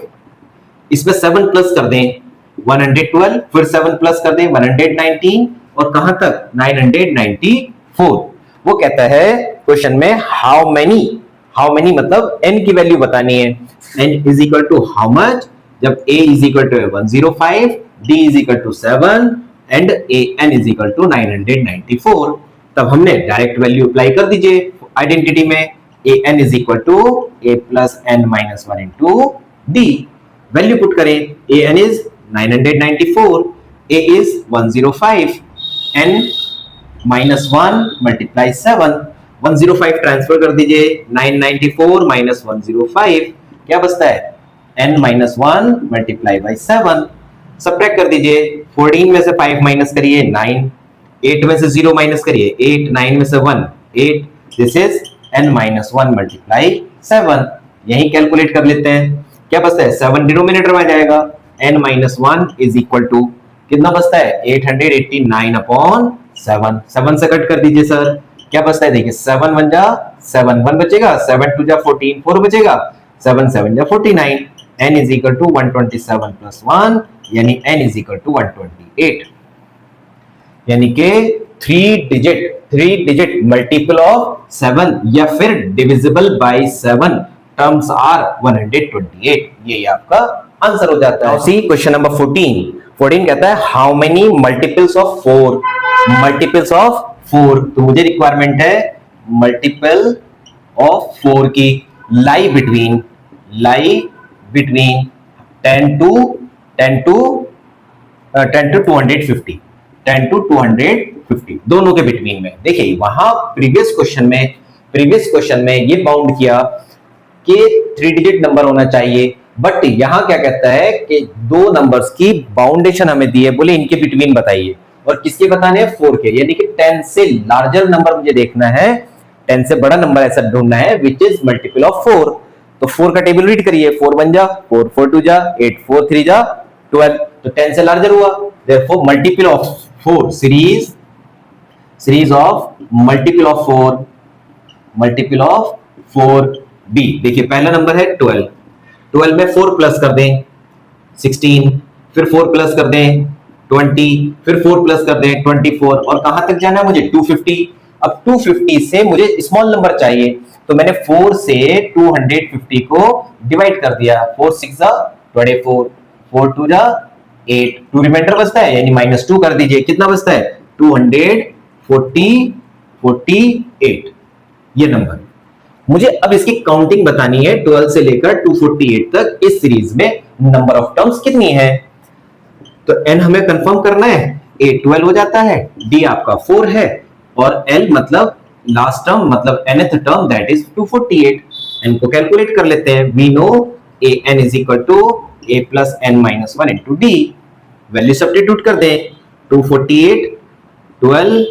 इसमें 7 प्लस कर दें 112, फिर 7 प्लस कर दें 119 और कहां तक 994। वो कहता है क्वेश्चन में हाउ मेनी मतलब n की वैल्यू बतानी है। n is equal to how much, जब a is equal to 105, d is equal to 7 and an is equal to 994। तब हमने डायरेक्ट वैल्यू अप्लाई कर दीजिए आइडेंटिटी में, an is equal to a plus n minus 1 into d। Value put करें, an is 994, a is 105, n minus 1 multiply 7, 105 transfer कर दीजिए, 994 minus 105 क्या बचता है, n minus 1 multiply by 7। Subtract कर दीजिए, 14 में से 5 माइनस करिए 9, 8 में से 0 माइनस करिए 8, 9 में से 1 8, this is n minus 1 multiply 7। यही कैलकुलेट कर लेते हैं, क्या बचता है 7 डिनोमिनेटर में आ जाएगा, n minus 1 is equal to कितना बचता है 889 अपॉन 7 से कट कर दीजिए सर, क्या बचता है, देखिए 7 1 जा 7 1 बचेगा, 7 2 जा 14 4 बचेगा, 7 7 जा 49, n is equal to 127 plus 1 यानी n इज इक्वल टू 128। यानी कि 3 डिजिट मल्टीपल ऑफ 7 या फिर डिविजिबल बाय 7 टर्म्स आर 128। ये आपका आंसर हो जाता है। सी क्वेश्चन नंबर 14 कहता है how many multiples of 4, multiples of 4। तो मुझे रिक्वायरमेंट है मल्टीपल ऑफ 4 की, लाई बिटवीन 10 टू 250 दोनों के बिटवीन में। देखिए वहां प्रीवियस क्वेश्चन में ये बाउंड किया कि 3 डिजिट नंबर होना चाहिए, बट यहां क्या कहता है कि दो नंबर्स की बाउंडेशन हमें दी है, बोले इनके बिटवीन बताइए, और किसके बताने हैं 4 के, यानी कि 10 से लार्जर नंबर मुझे देखना है, 10 से बड़ा नंबर ऐसा ढूंढना है विच इज मल्टीपल ऑफ 4। तो 4 का टेबल रीड करिए, 4 1 जा 4, 4 2 जा 8, 4 3 जा 12, तो 10 से लार्जर हुआ, therefore multiple of 4, series of multiple of 4 be. देखिए पहला नंबर है 12 में 4 प्लस कर दें 16, फिर 4 प्लस कर दें 20, फिर 4 प्लस कर दें 24, और कहां तक जाना है मुझे 250। अब 250 से मुझे स्मॉल नंबर चाहिए, तो मैंने 4 से 250 को डिवाइड कर दिया, 4 6 जा 24, 4 2 जा 8, 2 रिमाइंडर बचता है यानी -2 कर दीजिए, कितना बचता है 248। ये नंबर मुझे अब इसकी काउंटिंग बतानी है, 12 से लेकर 248 तक इस सीरीज में नंबर ऑफ टर्म्स कितनी है। तो n हमें कंफर्म करना है, a 12 हो जाता है, d आपका 4 है, और l मतलब लास्ट टर्म मतलब nth term that is 248। n को कैलकुलेट कर लेते हैं, we know an is equal to a plus n minus 1 into d। Value substitute कर दें, 248 12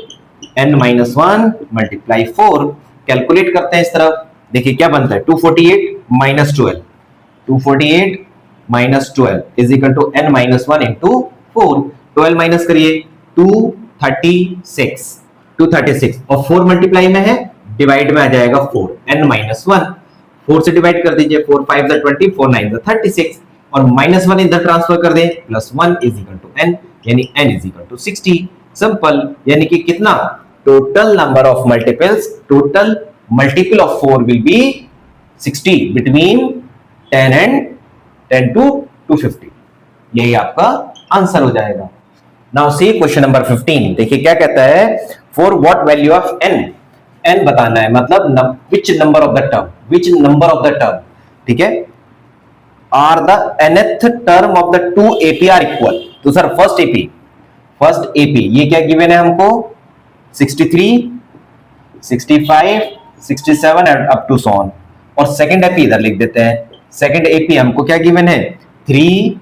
n माइनस 1 मल्टीप्लाई 4, कैलकुलेट करते हैं इस तरफ, देखिए क्या बनता है 248 minus 12, 248 minus 12 is equal to n minus 1 into 4। 12 minus करिए 236 और 4 मल्टीप्लाई में है, डिवाइड में आ जाएगा 4, n माइनस 1। 4 से डिवाइड कर दीजिए, 4 5 20, 4 9 36 और माइनस 1 इधर ट्रांसफर कर दें, plus 1 is equal to n, यानी n is equal to 60। Simple, यानी कि कितना total number of multiples, total multiple of 4 will be 60 between 10 and 10 to 250। यही आपका आंसर हो जाएगा। Now see question number 15। देखिए क्या कहता है, for what value of n, n बताना है, मतलब which number of the term, ठीक है, are the nth term of the two AP are equal. तो सर फर्स्ट एपी ये क्या गिवन है हमको, 63, 65, 67 and up to so on, और सेकंड एपी इधर लिख देते हैं। सेकंड एपी हमको क्या गिवन है, 3,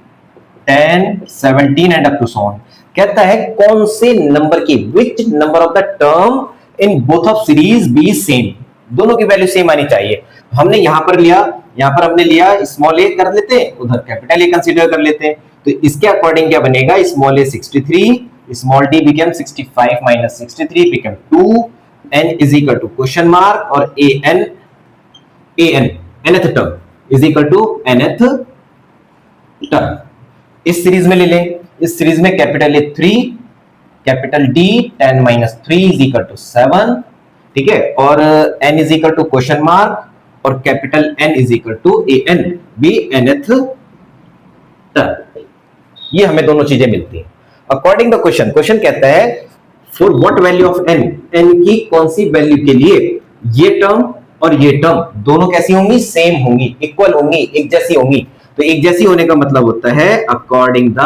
10, 17 and up to so on. कहता है कौन से नंबर की, which number of the term in both of series be same, दोनों की वैल्यू सेम आनी चाहिए। हमने यहां पर हमने लिया स्मॉल ए कर लेते हैं, उधर कैपिटल ए कंसीडर कर लेते हैं। तो इसके अकॉर्डिंग क्या बनेगा, small A 63, small D become 65 minus 63 become 2, n is equal to question mark और nth term is equal to nth term. इस सीरीज में ले लें, इस सीरीज में capital A 3, capital D 10 minus 3 is equal to 7, ठीक है, और n is equal to question mark और capital N is equal to an, be nth term. ये हमें दोनों चीजें मिलती हैं अकॉर्डिंग द क्वेश्चन। क्वेश्चन कहता है for what value of n, n की कौन सी वैल्यू के लिए ये टर्म और ये टर्म दोनों कैसी होंगी, सेम होंगी, इक्वल होंगी, एक जैसी होंगी। तो एक जैसी होने का मतलब होता है अकॉर्डिंग द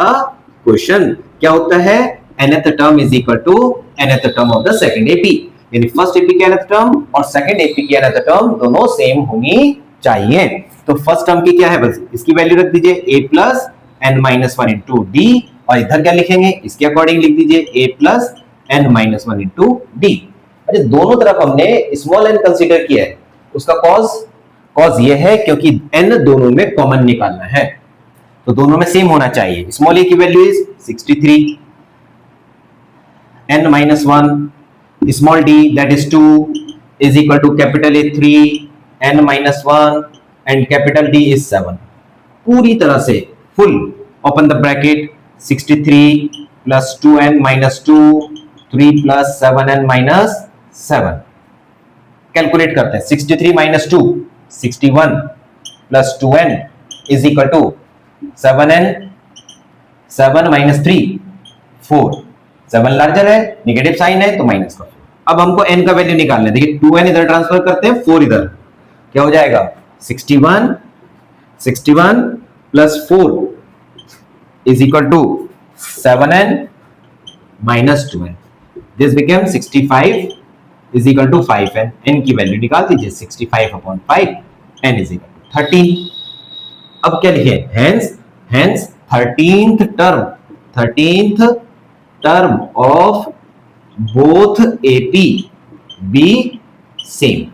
क्वेश्चन क्या होता है, nth term is equal to nth term of the second AP, यानी फर्स्ट एपी की nth टर्म और सेकंड एपी की nth टर्म दोनों सेम होनी चाहिए। तो फर्स्ट टर्म की क्या है, बस इसकी वैल्यू रख दीजिए a plus n minus 1 into D, और इधर क्या लिखेंगे, इसके अकॉर्डिंग लिख दीजिए a plus n minus 1 into D. अरे दोनों तरफ हमने स्मॉल n कंसीडर किया है, उसका कॉज ये है क्योंकि n दोनों में कॉमन निकालना है, तो दोनों में सेम होना चाहिए। स्मॉल a की value is 63, n minus 1, small d that is 2 is equal to capital A 3, n minus 1 and capital D is 7। पूरी तरह से full open the bracket, 63 plus 2n minus 2, 3 plus 7n minus 7। Calculate करते हैं, 63 minus 2 61 plus 2n is equal to 7n, 7 minus 3 4, 7 larger है, negative sign है तो minus का। अब हमको n का वैल्यू निकालना है, देखिए 2n इधर ट्रांसफर करते हैं, 4 इधर, क्या हो जाएगा 61 plus 4 is equal to 7n minus 2n, this become 65 is equal to 5n। n की वैल्यू निकाल दीजिए, 65 upon 5, n is equal to 13। अब क्या लिखे, hence 13th term of both AP be same.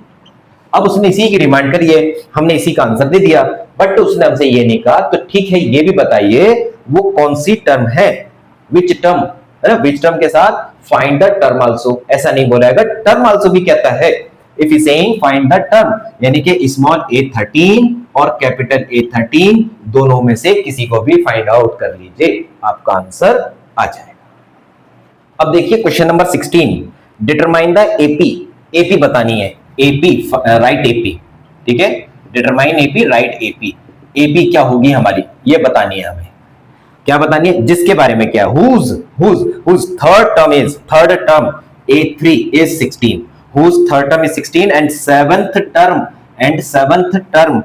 अब उसने इसी की रिमाइंड करिए, हमने इसी का आंसर दे दिया, बट उसने हमसे ये नहीं कहा, तो ठीक है ये भी बताइए वो कौन सी टर्म है, विच टर्म है ना, विच टर्म के साथ फाइंड द टर्म आल्सो, ऐसा नहीं बोलेगा, टर्म आल्सो भी कहता है। If you saying find the term, यानी कि स्मॉल a13 और कैपिटल A13 दोनों में से किसी को भी फाइंड आउट कर लीजिए, आपका आंसर आ जाएगा। अब देखिए question number 16, determine the AP बतानी है, एपी राइट एपी, ठीक है, डिटरमाइन एपी राइट एपी क्या होगी हमारी, ये बतानी है हमें। क्या बतानी है, जिसके बारे में क्या, whose third term A3 is 16, whose third term is 16 and seventh term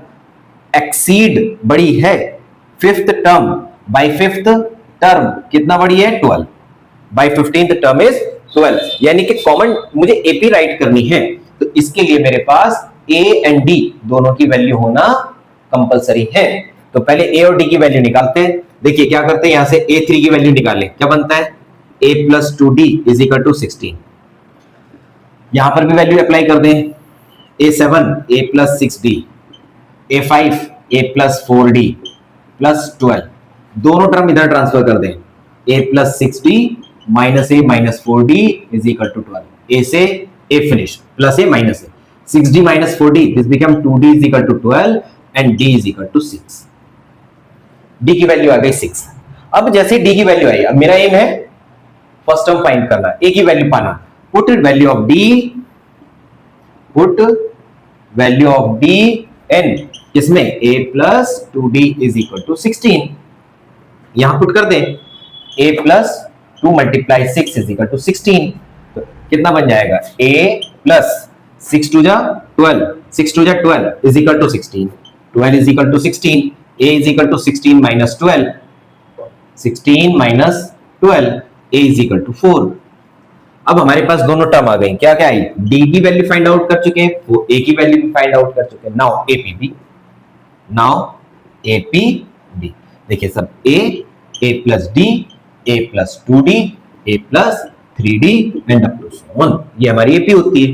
exceed बड़ी है fifth term, by fifth term कितना बड़ी है 12, by 15th term is 12, यानी कि कॉमन मुझे एपी राइट करनी है, तो इसके लिए मेरे पास a एंड d दोनों की वैल्यू होना कंपलसरी है। तो पहले a और d की वैल्यू निकालते हैं। देखिए क्या करते हैं, यहां से a3 की वैल्यू निकालें, क्या बनता है a plus 2d is equal to 16। यहां पर भी वैल्यू अप्लाई कर दें, a7 a plus 6d, a5 a plus 4d plus 12, दोनों टर्म इधर ट्रांसफर कर दें, a plus 6d minus a minus 4d is equal to 12, a से a finish plus a minus a, 6d minus 4d this become 2d is equal to 12 and d is equal to 6, d की value आ गई 6। अब जैसे d की value आई, अब मेरा aim है फर्स्ट टर्म फाइंड करना, a की वैल्यू पाना, put value of d, put value of d n किसमें, a plus 2d is equal to 16, यहां पुट कर दें, a plus 2 multiply 6 is equal to 16, तो कितना बन जाएगा, a प्लस 6 टू जा 12, 6 टू जा 12 is equal to 16, 12 is equal to 16, a is equal to 16 minus 12, 16 minus 12, a is equal to 4। अब हमारे पास दोनों टर्म आ गई, क्या क्या आई, d की वैल्यू फाइंड आउट कर चुके हैं, वो a की वैल्यू भी फाइंड आउट कर चुके हैं, नाउ apb, नाउ apb, देखिए सब a plus d, a plus 2d, a plus 3d and up to so on, ये हमारी AP होती है।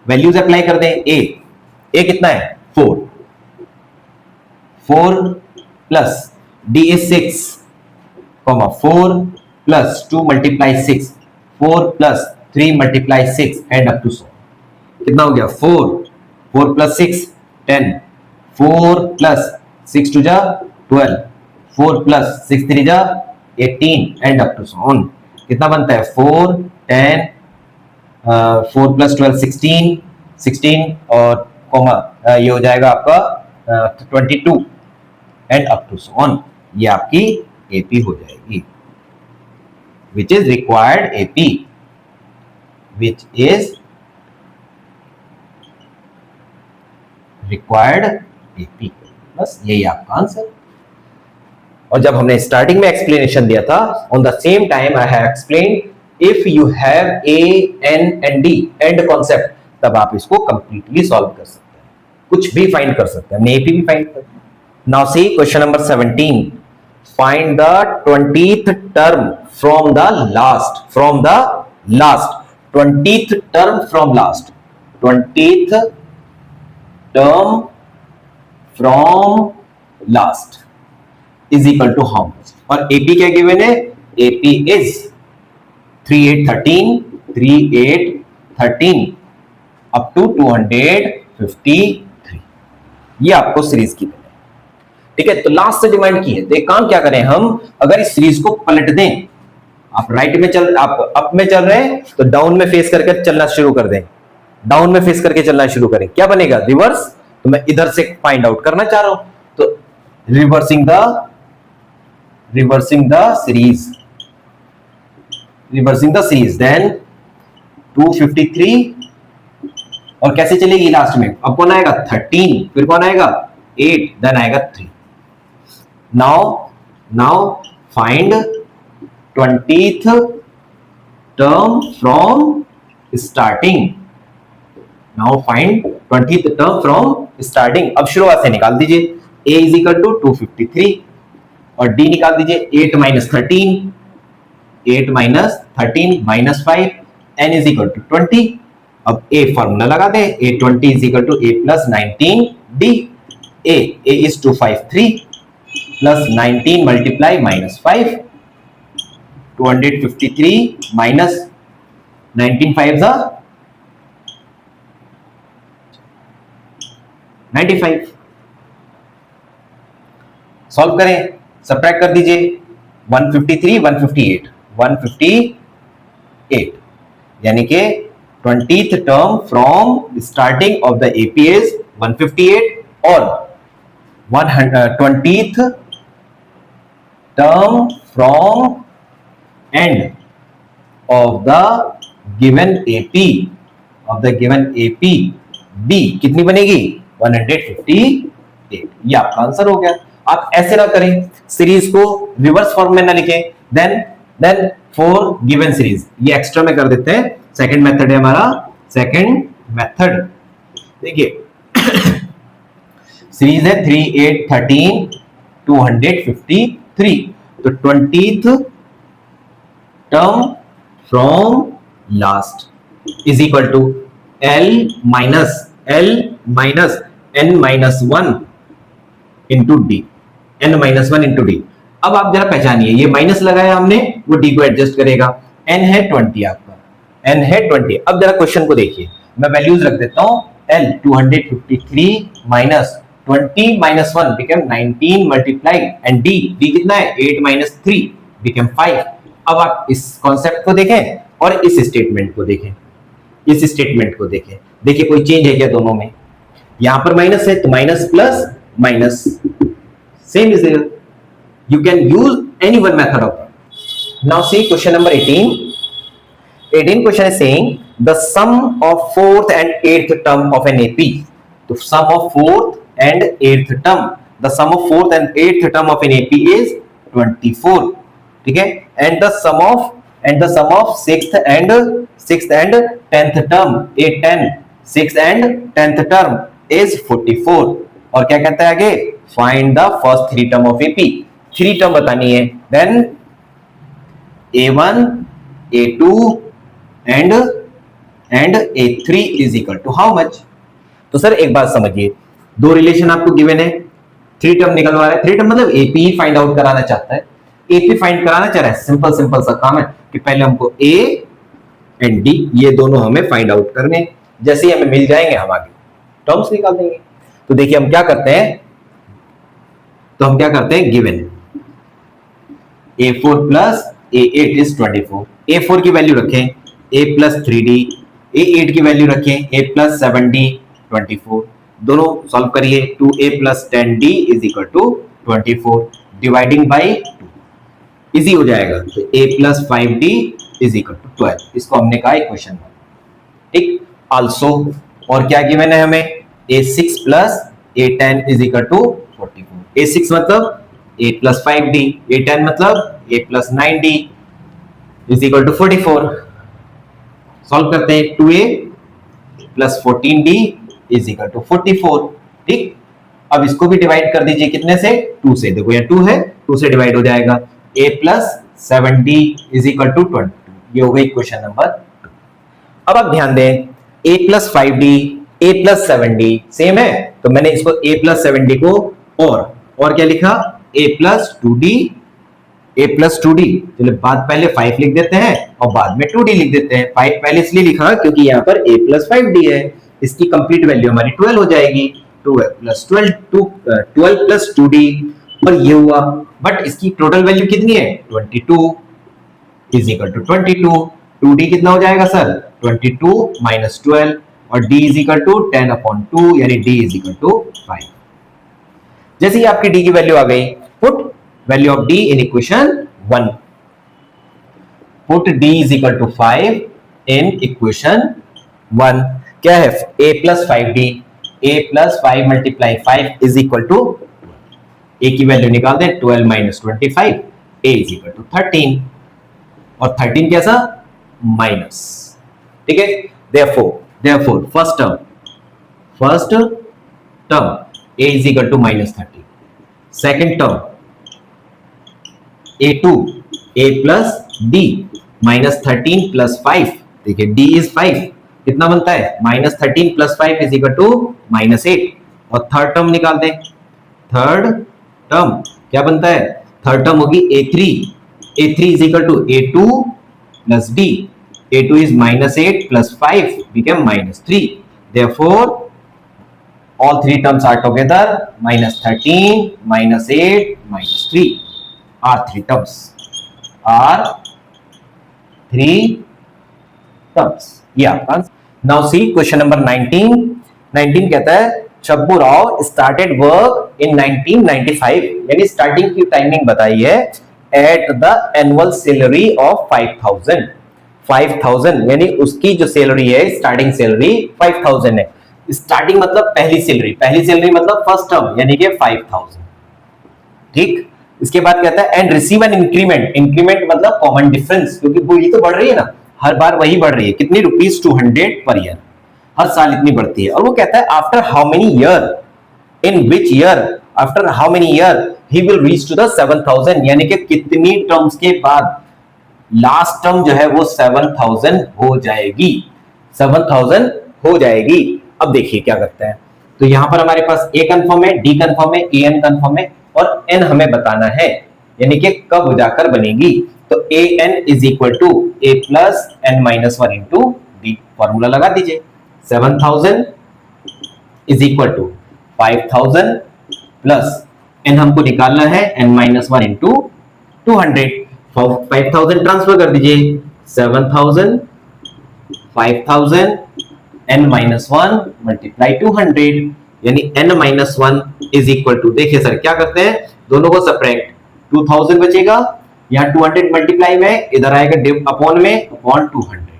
वैल्यूज अप्लाई कर दें, a कितना है 4, 4 plus d is 6, 4 plus 2 multiply 6, 4 plus 3 multiply 6 and up to so, कितना हो गया 4 प्लस 6 10, 4 प्लस 6 टू जा 12, 4 प्लस 6 3 जा 18 and up to so on, कितना बनता है 4 10, 4 प्लस 12 16, 16 और कॉमा ये हो जाएगा आपका 22 and up to so on, ये आपकी AP हो जाएगी, which is required AP, which is required AP, बस यही आपका आंसर। और जब हमने स्टार्टिंग में एक्सप्लेनेशन दिया था, on the same time I have explained if you have A N and D and concept, तब आप इसको कंप्लीटली सॉल्व कर सकते हैं, कुछ भी फाइंड कर सकते हैं, AP भी फाइंड कर। Now see question number 17, find the 20th term from the last, 20th term from last, 20th term from last is equal to how much, और AP क्या गिवन है, AP is 3 8 13, 3 8 13 up to 253, ये आपको series की, ठीक है। तो last से डिमांड की है, तो एक काम क्या करें हम, अगर इस सीरीज को पलट दें, आप राइट में चल, आप अप में चल रहे हैं तो डाउन में फेस करके चलना शुरू कर दें, डाउन में फेस करके चलना शुरू करें, क्या बनेगा रिवर्स, तो मैं इधर से फाइंड आउट करना चाह रहा हूं, तो रिवर्सिंग द सीरीज देन 253, और कैसे चलेगी लास्ट में, अब कौन आएगा 13, फिर कौन आएगा 8, देन आएगा 3। now find 20th term from starting, now find 20th term from starting, अब शुरुआत से निकाल दीजिए, a is equal to 253 और d निकाल दीजिए 8 minus 13, 8 minus 13 minus 5, n is equal to 20, अब a फॉर्मूला लगा दे, a20 is equal to a plus 19 d, a is 253 plus 19 multiply minus 5, 253 minus 19 5 the 95, solve करें, सब्ट्रैक्ट कर दीजिए 153 158 यानी कि 20th term from starting of the AP is 158 और 20th term from end of the given AP B कितनी बनेगी 158, ये आपका आंसर हो गया। आप ऐसे ना करें, सीरीज को रिवर्स फॉर्म में ना लिखें, देन फॉर गिवन सीरीज ये एक्स्ट्रा में कर देते हैं, सेकंड मेथड है हमारा, सेकंड मेथड देखिए सीरीज है 3 8 13 253, तो 20th term from last is equal to L minus N minus 1 into d, n minus one into d. अब आप जरा पहचानिए, ये माइनस लगाया हमने, वो डी को एडजस्ट करेगा। n है 20 आपका, n है 20। अब जरा क्वेश्चन को देखिए, मैं वैल्यूज रख देता हूं। l 253 minus 20 minus 1 become 19 multiply and d कितना है 8 माइनस 3 बिकम 5। अब आप इस कॉन्सेप्ट को देखें और इस स्टेटमेंट को देखें, इस स्टेटमेंट को देखें, देखिए कोई चेंज है क्या दोनों में? यहां पर माइनस है तो minus plus minus same is there, you can use any one method of it. Now see question number 18. 18 question is saying the sum of fourth and eighth term of an AP. So sum of fourth and eighth term, the sum of fourth and eighth term of an AP is 24. ठीक है? And the sum of sixth and 10th term, 8 10 6th and 10th term is 44. और क्या कहता है आगे? Find the first three term of AP. Three term बतानी है, then A1 A2 and A3 is equal to how much? तो sir एक बात समझिए, दो रिलेशन आपको गिवन है, थ्री टर्म निकलवा रहा है। थ्री टर्म मतलब एपी ही फाइंड आउट कराना चाहता है, एपी फाइंड कराना चाह रहा है। सिंपल सा काम है कि पहले हमको ए एंड डी ये दोनों हमें फाइंड आउट करने, जैसे ही हमें मिल जाएंगे हम आगे टर्म्स निकाल देंगे। तो देखिए हम क्या करते हैं, given A4 plus A8 is 24। A4 की वैल्यू रखें A प्लस 3D, A8 की वैल्यू रखें A प्लस 7D 24। दोनों सॉल्व करिए, 2A plus 10D is equal to 24 dividing by 2 easy हो जाएगा। तो A plus 5D is equal to 12, इसको हमने कहा इक्वेशन 1। ठीक, आल्सो और क्या गिवन है हमें? A6 plus A10 is equal to 44। A6 मतलब A प्लस 5D, A10 मतलब A plus 9D is equal to 44। Solve करते हैं, 2A plus 14D is equal to 44। ठीक, अब इसको भी डिवाइड कर दीजिए कितने से? 2 से। देखो यहाँ 2 है, 2 से डिवाइड हो जाएगा। A plus 7D is equal to 22, ये हो गई क्वेश्चन नंबर 2। अब आप ध्यान दें, A plus 5D A plus 7D same है, तो मैंने इसको A प्लस 7D को और क्या लिखा? A plus 2D, A plus 2D। चलो बात पहले 5 लिख देते हैं और बाद में 2D लिख देते हैं। 5 पहले इसलिए लिखा क्योंकि यहाँ पर A प्लस 5D है, इसकी कंप्लीट वैल्यू हमारी 12 हो जाएगी। 12 प्लस 12 प्लस 2D और ये हुआ, बट इसकी टोटल वैल्यू कितनी है? 22 इज इक्वल टू 22। 2D कितना हो जाएगा सर? 22 माइनस 12 और D इज इक्वल टू 10/2 यानी D इज इक्वल टू 5। जैसे ही आपकी D की वैल्यू आ गई, put value of D in equation 1। Put D is equal to 5 in equation 1। क्या है? A plus 5D, A plus 5 multiply 5 is equal to, A की value निकाल दें, 12 minus 25, A is equal to 13 और 13 कैसा? माइनस। ठीक है, therefore first term A is equal to minus 30. Second term A2 A plus D minus 13 plus 5। देखिए D is 5, कितना बनता है? minus 13 plus 5 is equal to minus 8। और थर्ड टर्म निकाल दें, थर्ड टर्म क्या बनता है? थर्ड टर्म होगी A3 is equal to A2 plus D। A2 is minus 8 plus 5 become minus 3। Therefore all three terms are together minus 13 minus 8 minus 3 are three terms, yeah। Now see question number 19 कहता है चब्बू Rao started work in 1995, यानी starting की timing बताई है at the annual salary of 5000 यानी उसकी जो salary है स्टार्टिंग सैलरी 5000 है। स्टार्टिंग मतलब पहली सैलरी मतलब फर्स्ट टर्म यानी कि 5000। ठीक, इसके बाद कहता है एंड रिसीव एन इंक्रीमेंट मतलब कॉमन डिफरेंस, क्योंकि वो ये तो बढ़ रही है ना, हर बार वही बढ़ रही है। कितनी? रुपीज 200 पर ईयर, हर साल इतनी बढ़ती है। और वो कहता है after how many year, in which year, after how many year he will reach to the 7000, यानी कि कितनी टर्म्स के बाद लास्ट टर्म जो है वो 7000 हो जाएगी, 7000 हो जाएगी। अब देखिए क्या करते हैं, तो यहां पर हमारे पास ए कंफर्म है, डी कंफर्म है, ए एन कंफर्म है और एन हमें बताना है, यानी कि कब जाकर बनेगी। तो a n is equal to a plus n minus one into d, formula लगा दीजिए। 7000 is equal to 5000 plus n हमको निकालना है n minus one into 200। 5000 transfer कर दीजिए, 7000 5000 n माइनस वन मल्टीप्लाई 200, यानी n minus one is equal to, देखिए sir क्या करते हैं, दोनों को सब्ट्रैक्ट, 2000 बचेगा, यहाँ 200 मल्टीप्लाई में, इधर आएगा डिव अपॉन में, अपॉन 200,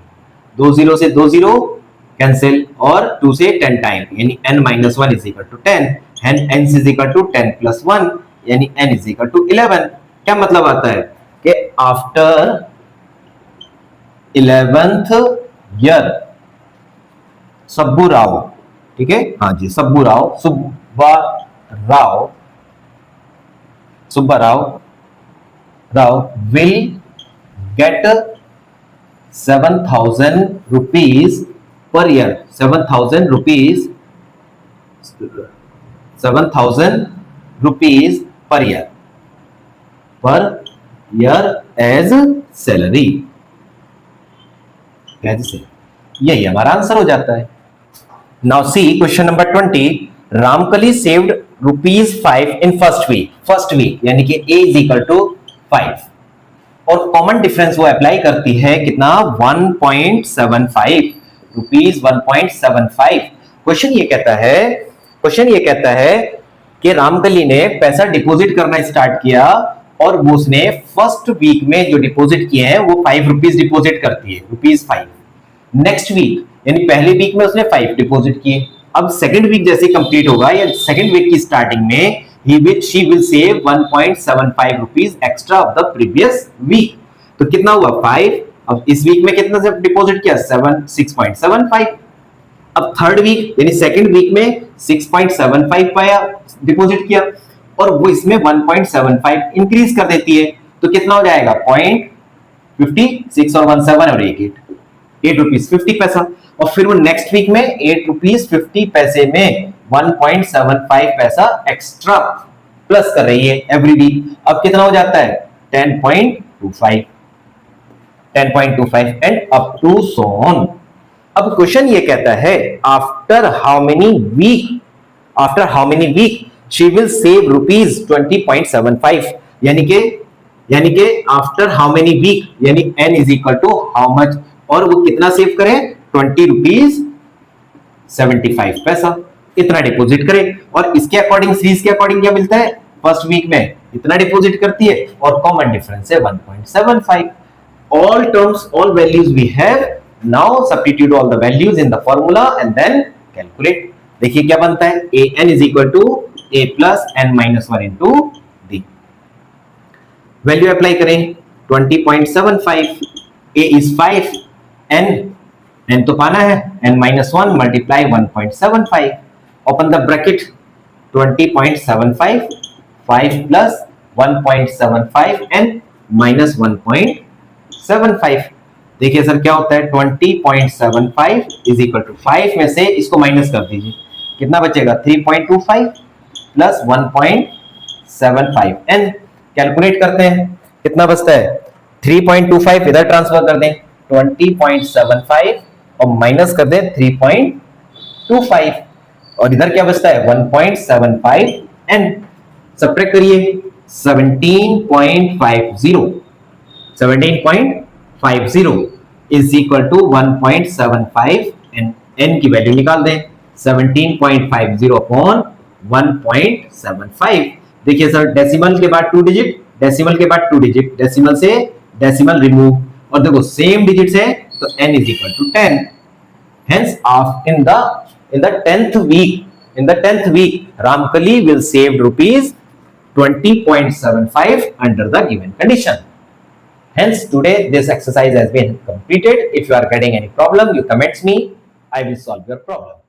2 0 से 2 0 कैंसिल और 2 से 10 टाइम, यानी n minus one is equal to 10, n is equal to 10 plus 1, यानी n इज इक्वल टू 11। क्या मतलब आता है कि after 11th year Sabbu Rao, ठीक है, हाँ जी, Sabbu Rao, Subba Rao will get 7,000 rupees per year, 7,000 rupees per year as salary, यही हमारा आंसर हो जाता है। Now see question number 20, Ramkali saved ₹5 in first week यानी कि a इज इक्वल टू 5 और कॉमन डिफरेंस वो अप्लाई करती है कितना, 1.75 रुपीज, 1.75। क्वेश्चन ये कहता है कि रामकली ने पैसा डिपॉजिट करना स्टार्ट किया और वो उसने फर्स्ट वीक में जो डिपॉजिट किए हैं वो 5 रुपीज डिपॉजिट करती है, ₹5। नेक्स्ट वीक यानी पहले वीक में उसने 5 डिपॉजिट किए, अब सेकंड वीक जैसे कंप्लीट होगा या सेकंड वीक की स्टार्टिंग में she will save 1.75 rupees extra of the previous week. तो कितना हुआ 5, अब इस वीक में कितना डिपॉजिट किया 6.75। अब थर्ड वीक यानी सेकंड वीक में 6.75 पाया डिपॉजिट किया और वो इसमें 1.75 इंक्रीज कर देती है, तो कितना हो जाएगा 0.56 और 1 7 और 8 रुपीज 50 पैसा। और फिर वो नेक्स्ट वीक में 8 रुपीज 50 पैसे में 1.75 पैसा एक्स्ट्रा प्लस कर रही है एवरी वीक। अब कितना हो जाता है 10.25 and up to so on. अब क्वेश्चन ये कहता है after how many week she will save ₹20.75, यानी कि आफ्टर हाउ मेनी वीक यानी n is equal to how much, और वो कितना सेव करें ₹20.75 पैसा, इतना डिपॉजिट करें। और इसके अकॉर्डिंग सीरीज के अकॉर्डिंग क्या मिलता है, फर्स्ट वीक में इतना डिपॉजिट करती है और कॉमन डिफरेंस है 1.75। All terms all values we have, now substitute all the values in the formula and then calculate. देखिए क्या बनता है, an is equal to a plus n minus 1 into d। Value apply करें 20.75, a is 5, n तो पाना है, n minus 1 multiply 1.75, open the bracket 20.75 5 plus 1.75 n minus 1.75। देखिए sir क्या होता है 20.75 इज इक्वल टू 5 में से इसको माइनस कर दीजिए, कितना बचेगा 3.25 प्लस 1.75 n। कैलकुलेट करते हैं कितना बचता है 3.25, इधर ट्रांसफर कर दें 20.75 और माइनस कर दें 3.25 और इधर क्या बचता है 1.75 n। सब्ट्रैक्ट करिए 17.50 इज इक्वल टू 1.75 n की वैल्यू निकाल दें 17.50 अपॉन 1.75। देखिए सर डेसिमल के बाद 2 डिजिट, डेसिमल के बाद 2 डिजिट, डेसिमल से डेसिमल रिमूव और देखो सेम डिजिट्स है तो n is equal to 10। Hence in the 10th week Ramkali will save ₹20.75 under the given condition. Hence today this exercise has been completed. If you are getting any problem, you comments me, I will solve your problem.